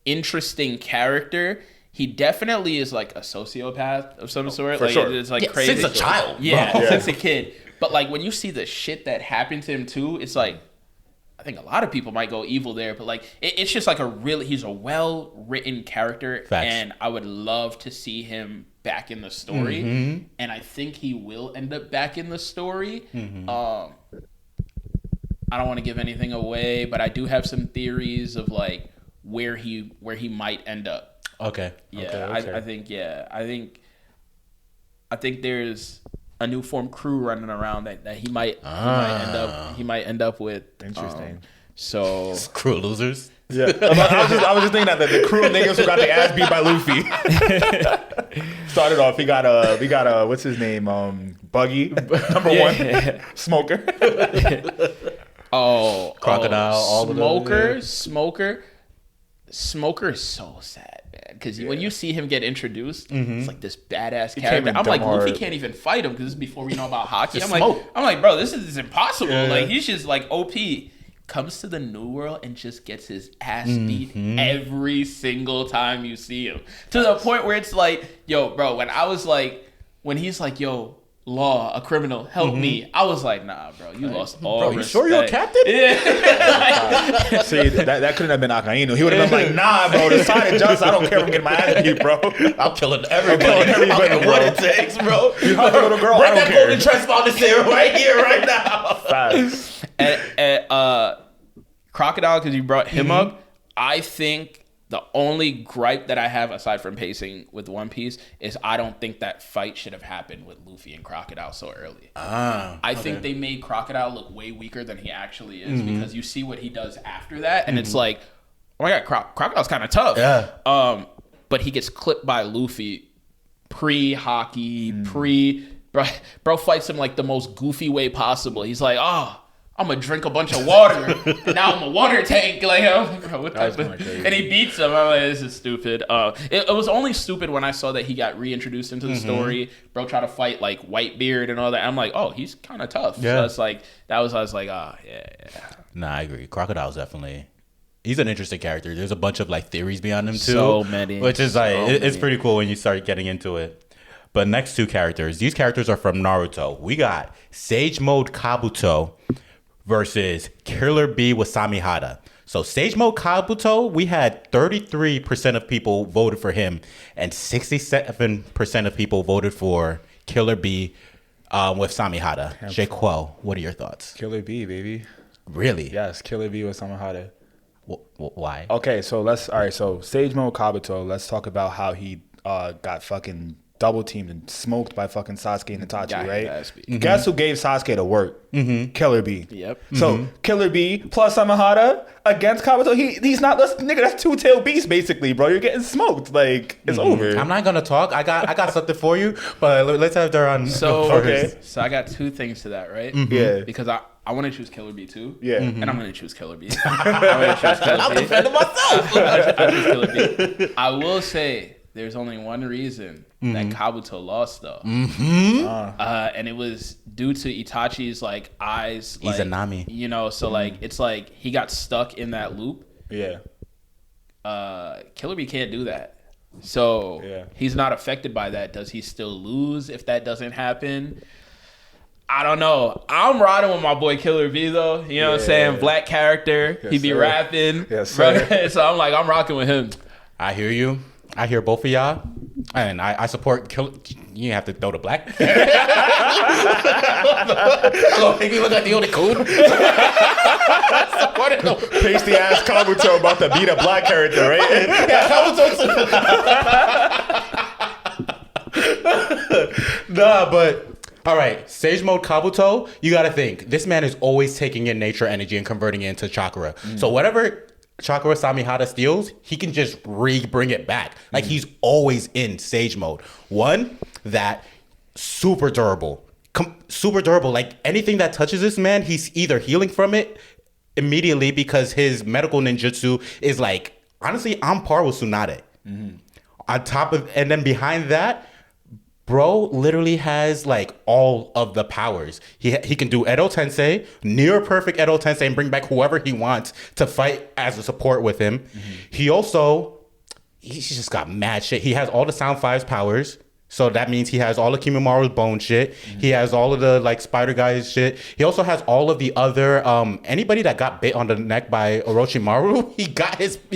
interesting character. He definitely is like a sociopath of some sort. For like, sure. It's like crazy. Since a child. Yeah, since a kid. But like when you see the shit that happened to him too, it's like, I think a lot of people might go evil there, but like it's just like he's a well written character. Facts. And I would love to see him back in the story. And I think he will end up back in the story. I don't want to give anything away, but I do have some theories of like where he might end up. Okay. Yeah. Okay. I think there's a new form crew running around that he might end up with. Interesting. So crew of losers. Yeah, I was just thinking that the crew of niggas who got their ass beat by Luffy. Started off, we got a what's his name? Buggy, number one, Smoker. Crocodile, all of them. Smoker is so sad, man. Because when you see him get introduced, it's like this badass character. I'm like, Luffy can't even fight him because this is before we know about hockey. I'm like, bro, this is impossible. Yeah. Like, he's just like OP. Comes to the New World and just gets his ass beat every single time you see him. To the point where it's like, yo, bro, when he's like, yo, Law, a criminal, help me. I was like, nah, bro, you lost all respect. You sure you're a captain? Yeah. See, that couldn't have been Akainu. He would have been like, nah, bro, the side of justice, I don't care if I'm getting my ass beat, bro. I'm killing everybody. I'll what it takes, bro. You have a little girl, bring I don't that care. golden transponder serum right here, right now. Facts. And Crocodile, because you brought him up, I think the only gripe that I have, aside from pacing with One Piece, is I don't think that fight should have happened with Luffy and Crocodile so early. I think they made Crocodile look way weaker than he actually is, because you see what he does after that, and it's like, oh my god, Crocodile's kind of tough. Yeah. But he gets clipped by Luffy pre-hockey, bro fights him like the most goofy way possible. He's like, I'm gonna drink a bunch of water. Now I'm a water tank. Like, bro, what type of... And he beats him. I'm like, this is stupid. It was only stupid when I saw that he got reintroduced into the story. Bro tried to fight like Whitebeard and all that. I'm like, oh, he's kind of tough. Yeah. So it's like I was like, yeah. Nah, I agree. Crocodile's definitely. He's an interesting character. There's a bunch of like theories behind him too. So many. Which is like it's pretty cool when you start getting into it. But next two characters, these characters are from Naruto. We got Sage Mode Kabuto versus Killer Bee with Samehada. So Sage Mode Kabuto, we had 33% of people voted for him, and 67% of people voted for Killer Bee with Samehada. Jaquel, what are your thoughts? Killer Bee, baby. Really? Yes, Killer Bee with Samehada. Why? Okay, so so Sage Mode Kabuto, let's talk about how he got fucking double teamed and smoked by fucking Sasuke and Itachi, right? Guess who gave Sasuke to work? Killer Bee. Yep. So Killer Bee plus Samehada against Kabuto. He's not. Nigga, that's two-tailed beast basically, bro. You're getting smoked. Like, it's over. I'm not gonna talk. I got something for you, but let's have Derron. So I got two things to that, right? Yeah. Because I want to choose Killer Bee too. Yeah. And I'm going to choose Killer Bee. I'm defending myself. I choose Killer Bee. I will say there's only one reason that Kabuto lost though. And it was due to Itachi's like eyes. Like, Izanami. You know, so like it's like he got stuck in that loop. Yeah. Killer Bee can't do that. So he's not affected by that. Does he still lose if that doesn't happen? I don't know. I'm riding with my boy Killer Bee though. You know what I'm saying? Black character. He be rapping. Yes, sir. So I'm rocking with him. I hear you. I hear both of y'all. And I support you have to throw the black. Make me look like the only coon. Pasty ass Kabuto about to beat a black character, right? Yeah, Kabuto. Nah, but all right, Sage Mode Kabuto, you gotta think. This man is always taking in nature energy and converting it into chakra. So whatever chakra Samehada steals, he can just bring it back. Like he's always in Sage Mode. One, that super durable. Super durable. Like anything that touches this man, he's either healing from it immediately because his medical ninjutsu is like, honestly, on par with Tsunade. On top of, and then behind that, bro literally has like all of the powers. He can do Edo Tensei, near perfect Edo Tensei, and bring back whoever he wants to fight as a support with him. He's just got mad shit. He has all the Sound 5's powers. So that means he has all of Kimimura's bone shit. He has all of the like Spider Guy's shit. He also has all of the other anybody that got bit on the neck by Orochimaru, he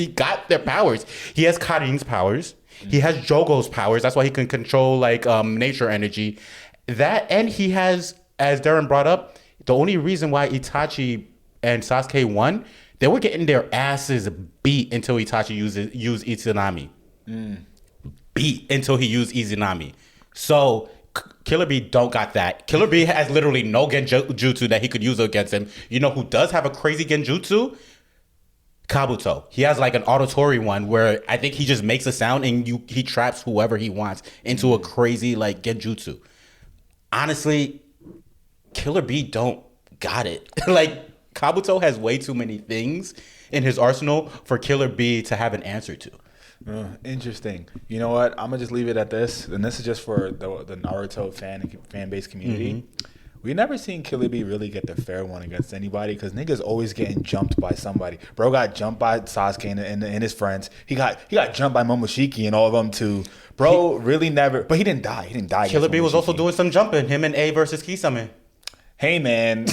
got their powers. He has Karin's powers. He has Jogo's powers. That's why he can control like nature energy. That, and he has, as Derron brought up, the only reason why Itachi and Sasuke won, they were getting their asses beat until Itachi used Izanami. Beat until he used Izanami. So Killer Bee don't got that. Killer Bee has literally no genjutsu that he could use against him. You know who does have a crazy genjutsu? Kabuto. He has like an auditory one where I think he just makes a sound and he traps whoever he wants into a crazy like genjutsu. Honestly, Killer Bee don't got it. Like Kabuto has way too many things in his arsenal for Killer Bee to have an answer to. Interesting. You know what? I'm gonna just leave it at this, and this is just for the Naruto fan base community. We never seen Killer Bee really get the fair one against anybody because niggas always getting jumped by somebody. Bro got jumped by Sasuke and his friends. He got jumped by Momoshiki and all of them too. Bro really never, but he didn't die. Killer Bee was also doing some jumping. Him and A versus Kisame. Hey man,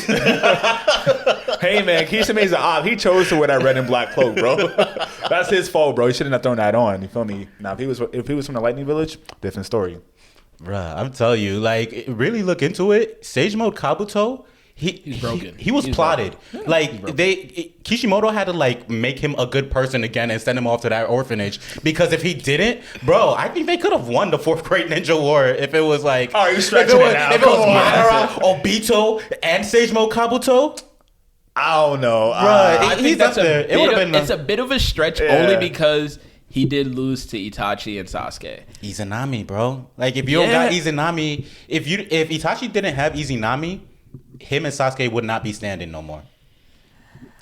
Kisame's an op. He chose to wear that red and black cloak, bro. That's his fault, bro. He shouldn't have thrown that on. You feel me? Now if he was from the Lightning Village, different story. Bruh, I'm telling you, like, really look into it. Sage Mode Kabuto, he's broken. He was plotted. Yeah, like, Kishimoto had to, like, make him a good person again and send him off to that orphanage. Because if he didn't, bro, I think they could have won the 4th Great Ninja War if it was, like... Oh, you're stretching it now. If it was Madara, Obito, and Sage Mode Kabuto... I don't know. I think that's there. It would have been... It's a bit of a stretch only because... He did lose to Itachi and Sasuke. Izanami, bro. Like if you don't got Izanami, if Itachi didn't have Izanami, him and Sasuke would not be standing no more.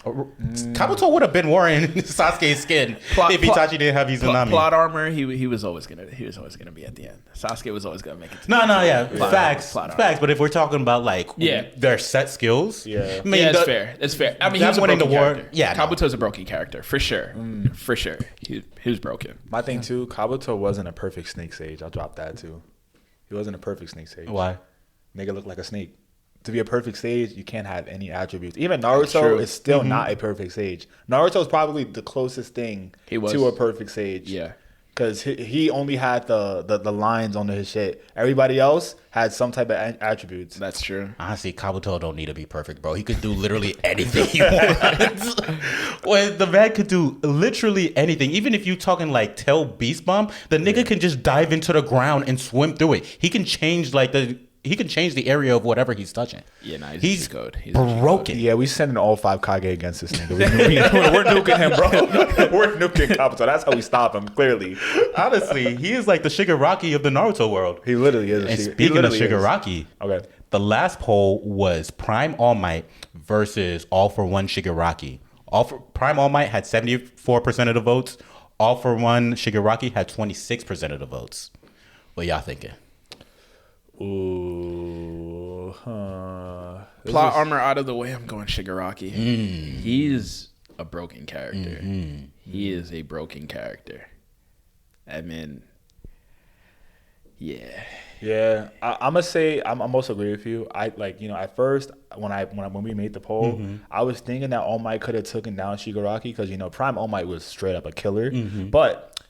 Kabuto would have been wearing Sasuke's skin if Itachi didn't have Izanami. Plot armor, he was always gonna be at the end. Sasuke was always gonna make it. Facts. But if we're talking about like their set skills, I mean, that's fair. That's fair. I mean, he's a broken character. Kabuto's a broken character for sure. For sure, he was broken. My thing too, Kabuto wasn't a perfect snake sage. I'll drop that too. He wasn't a perfect snake sage. Why? Nigga looked like a snake. To be a perfect sage, you can't have any attributes. Even Naruto is still not a perfect sage. Naruto is probably the closest thing to a perfect sage. Yeah. Because he only had the lines on his shit. Everybody else had some type of attributes. That's true. Honestly, Kabuto don't need to be perfect, bro. He could do literally anything he wants. Well, the man could do literally anything. Even if you talking like tail beast bomb, the nigga can just dive into the ground and swim through it. He can change he can change the area of whatever he's touching. Yeah, nah, he's broken. Yeah, we sending all 5 Kage against this nigga. We're nuking him, bro. We're nuking Kabuto. That's how we stop him, clearly. Honestly, he is like the Shigaraki of the Naruto world. He literally is. And speaking of Shigaraki, the last poll was Prime All Might versus All For One Shigaraki. Prime All Might had 74% of the votes. All For One Shigaraki had 26% of the votes. What y'all thinking? Ooh, plot armor out of the way. I'm going Shigaraki. He's a broken character. He is a broken character. I mean, yeah. I'm gonna say I'm also agree with you. I like at first when we made the poll, I was thinking that All Might could have taken down Shigaraki because Prime All Might was straight up a killer, but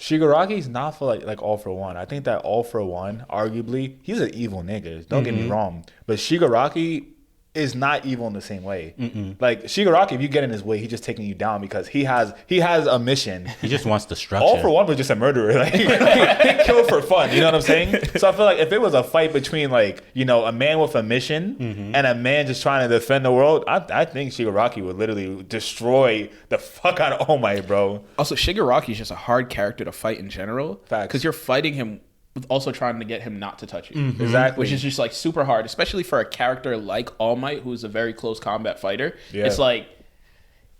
Shigaraki's not for like All For One. I think that All For One, arguably, he's an evil nigga. Don't get me wrong, but Shigaraki is not evil in the same way. Like Shigaraki, if you get in his way, he's just taking you down because he has a mission. He just wants destruction. All For One was just a murderer. Like he killed for fun. You know what I'm saying? So I feel like if it was a fight between like a man with a mission and a man just trying to defend the world, I think Shigaraki would literally destroy the fuck out of All Might, bro. Also, Shigaraki is just a hard character to fight in general. Facts. Because you're fighting him with also trying to get him not to touch you. Exactly. Which is just like super hard, especially for a character like All Might, who's a very close combat fighter. Yeah. It's like,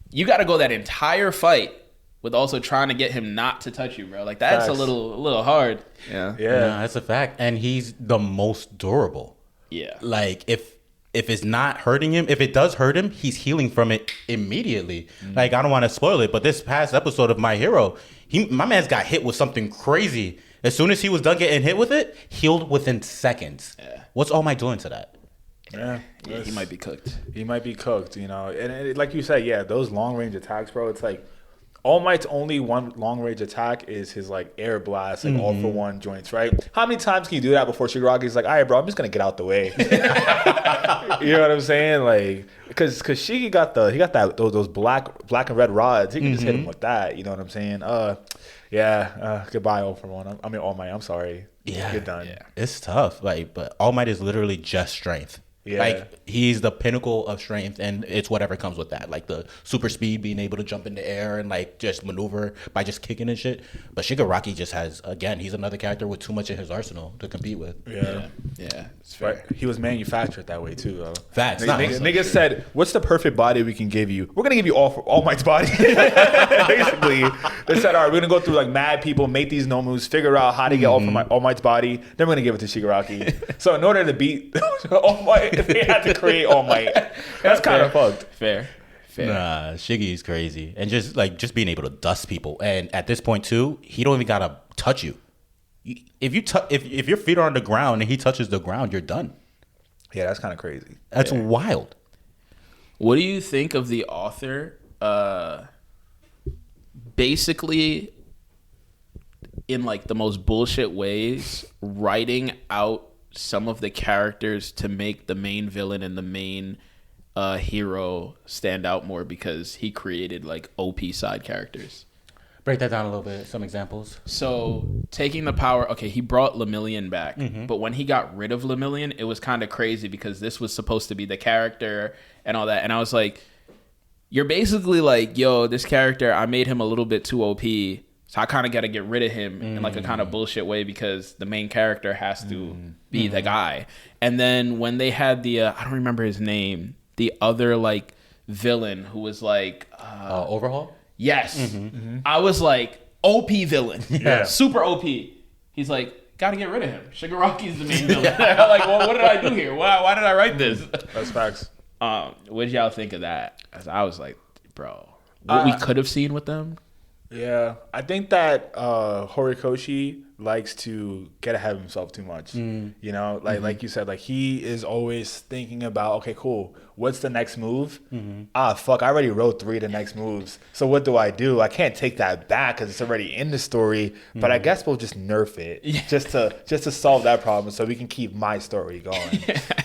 you got to go that entire fight with also trying to get him not to touch you, bro. Like, that's Facts. a little hard. Yeah. Yeah. No, that's a fact. And he's the most durable. Yeah. Like, if it's not hurting him, if it does hurt him, he's healing from it immediately. Like, I don't want to spoil it, but this past episode of My Hero, my man's got hit with something crazy. As soon as he was done getting hit with it, healed within seconds. Yeah. What's All Might doing to that? Yeah. He might be cooked. He might be cooked, And like you said, yeah, those long range attacks, bro. It's like All Might's only one long range attack is his like air blast, like All For One joints, right? How many times can you do that before Shigaraki's like, all right, bro, I'm just gonna get out the way. You know what I'm saying? Like, because Shigi got those black and red rods. He can just hit him with that. You know what I'm saying? Goodbye, All For One. I mean, All Might. I'm sorry. Yeah. You're done. Yeah. It's tough. Like, but All Might is literally just strength. Yeah. Like, he's the pinnacle of strength, and it's whatever comes with that. Like, the super speed, being able to jump in the air and, like, just maneuver by just kicking and shit. But Shigaraki just has, again, he's another character with too much in his arsenal to compete with. Yeah. Yeah. It's fair. But he was manufactured that way too, though. Facts. Niggas said, "What's the perfect body we can give you? We're gonna give you All Might's body." Basically, they said, "All right, we're gonna go through like mad people, make these no moves, figure out how to get All Might's body. Then we're gonna give it to Shigaraki." So in order to beat All Might, they had to create All Might. That's kind of fucked. Fair. Nah, Shiggy's crazy, and just being able to dust people, and at this point too, he don't even gotta touch you. If your feet are on the ground and he touches the ground, you're done. Yeah, that's kind of crazy. That's wild. What do you think of the author basically in like the most bullshit ways writing out some of the characters to make the main villain and the main hero stand out more because he created like OP side characters? Break that down a little bit. Some examples. So taking the power, okay, he brought Lemillion back, but when he got rid of Lemillion, it was kind of crazy because this was supposed to be the character and all that. And I was like, you're basically like, yo, this character, I made him a little bit too OP, so I kind of got to get rid of him in like a kind of bullshit way because the main character has to be the guy. And then when they had the, I don't remember his name, the other like villain who was like... Overhaul? Yes. I was like, OP villain. Yeah. Super OP. He's like, gotta get rid of him. Shigaraki's the main villain. Like, well, what did I do here? Why did I write this? That's facts. What did y'all think of that? I was like, bro, what we could have seen with them? Yeah, I think that Horikoshi likes to get ahead of himself too much. You know, like you said, like he is always thinking about, okay, cool, what's the next move? Fuck, I already wrote 3 of the next moves. So what do? I can't take that back because it's already in the story. But I guess we'll just nerf it just to solve that problem so we can keep my story going.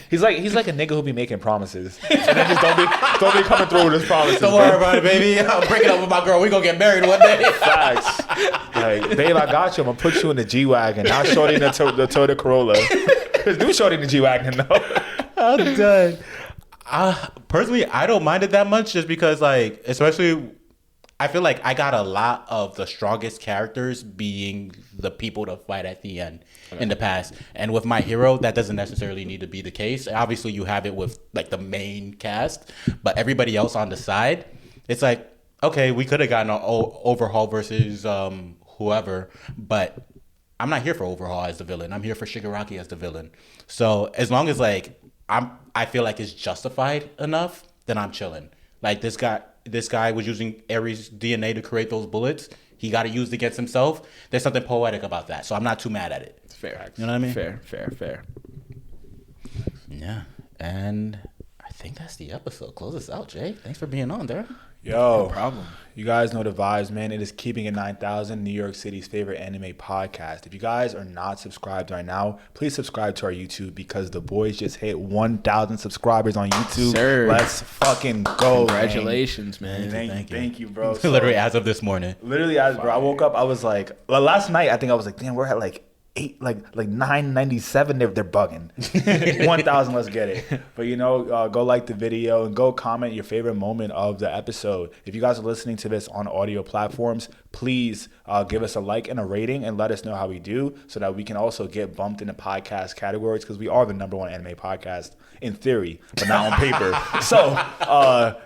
He's like a nigga who be making promises and then just don't be coming through with his promises. Don't worry about it, baby. I'm breaking up with my girl. We gonna get married one day. Facts. Like, babe, I got you. I'm gonna put you in the G-Wagon. Now shorty in the Toyota Corolla. Do shorty in the G-Wagon, though. I'm done. Personally, I don't mind it that much just because, like, especially, I feel like I got a lot of the strongest characters being the people to fight at the end in the past. And with My Hero, that doesn't necessarily need to be the case. Obviously, you have it with, like, the main cast, but everybody else on the side, it's like, okay, we could have gotten an Overhaul versus whoever, but I'm not here for Overhaul as the villain. I'm here for Shigaraki as the villain. So as long as like I feel like it's justified enough, then I'm chilling. Like this guy was using Ares' DNA to create those bullets. He got it used against himself. There's something poetic about that. So I'm not too mad at it. It's fair. You know what I mean? Fair. Yeah. And I think that's the episode. Close us out, Jay. Thanks for being on there. Yo, No problem. You guys know the vibes, man. It is Keeping It 9,000, New York City's favorite anime podcast. If you guys are not subscribed right now, please subscribe to our YouTube because the boys just hit 1,000 subscribers on YouTube. Sir. Let's fucking go. Congratulations, man. Thank you, bro. Literally as of this morning. Literally, bro. I woke up. I was like, last night. I think I was like, damn, we're at like 997. They're bugging. 1,000. Let's get it. But go like the video and go comment your favorite moment of the episode. If you guys are listening to this on audio platforms, please give us a like and a rating and let us know how we do so that we can also get bumped in the podcast categories because we are the #1 anime podcast in theory, but not on paper. So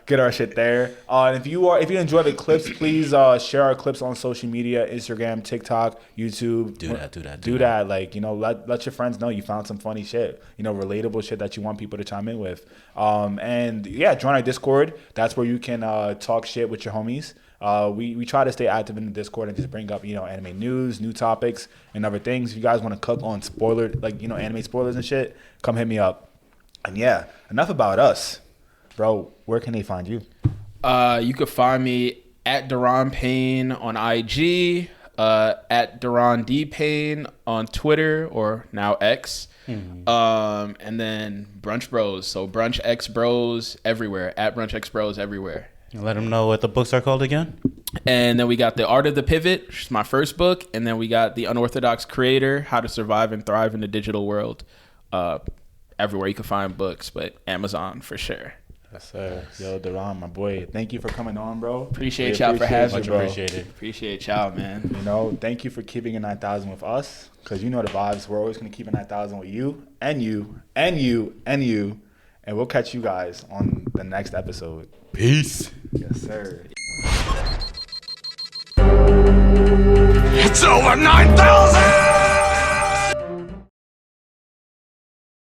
get our shit there. And if you enjoy the clips, please share our clips on social media, Instagram, TikTok, YouTube. Do that. Like, let your friends know you found some funny shit, relatable shit that you want people to chime in with. And yeah, join our Discord. That's where you can talk shit with your homies. We try to stay active in the Discord and just bring up, anime news, new topics, and other things. If you guys want to cook on anime spoilers and shit, come hit me up. And yeah, enough about us. Bro, where can they find you? You could find me at Derron Payne on IG, at Derron D Payne on Twitter or now X. And then Brunch Bros. So Brunch X Bros everywhere, at Brunch X Bros everywhere. Let them know what the books are called again. And then we got The Art of the Pivot, which is my first book. And then we got The Unorthodox Creator, How to Survive and Thrive in the Digital World. Everywhere you can find books, but Amazon for sure. Yes, sir. Yo, Derron, my boy, thank you for coming on, bro. Appreciate y'all for having me, bro. Appreciate y'all, man. Thank you for keeping it 9,000 with us, because the vibes. We're always going to keep it 9,000 with you, and you, and you, and you. And we'll catch you guys on the next episode. Peace. Yes, sir. It's over 9,000!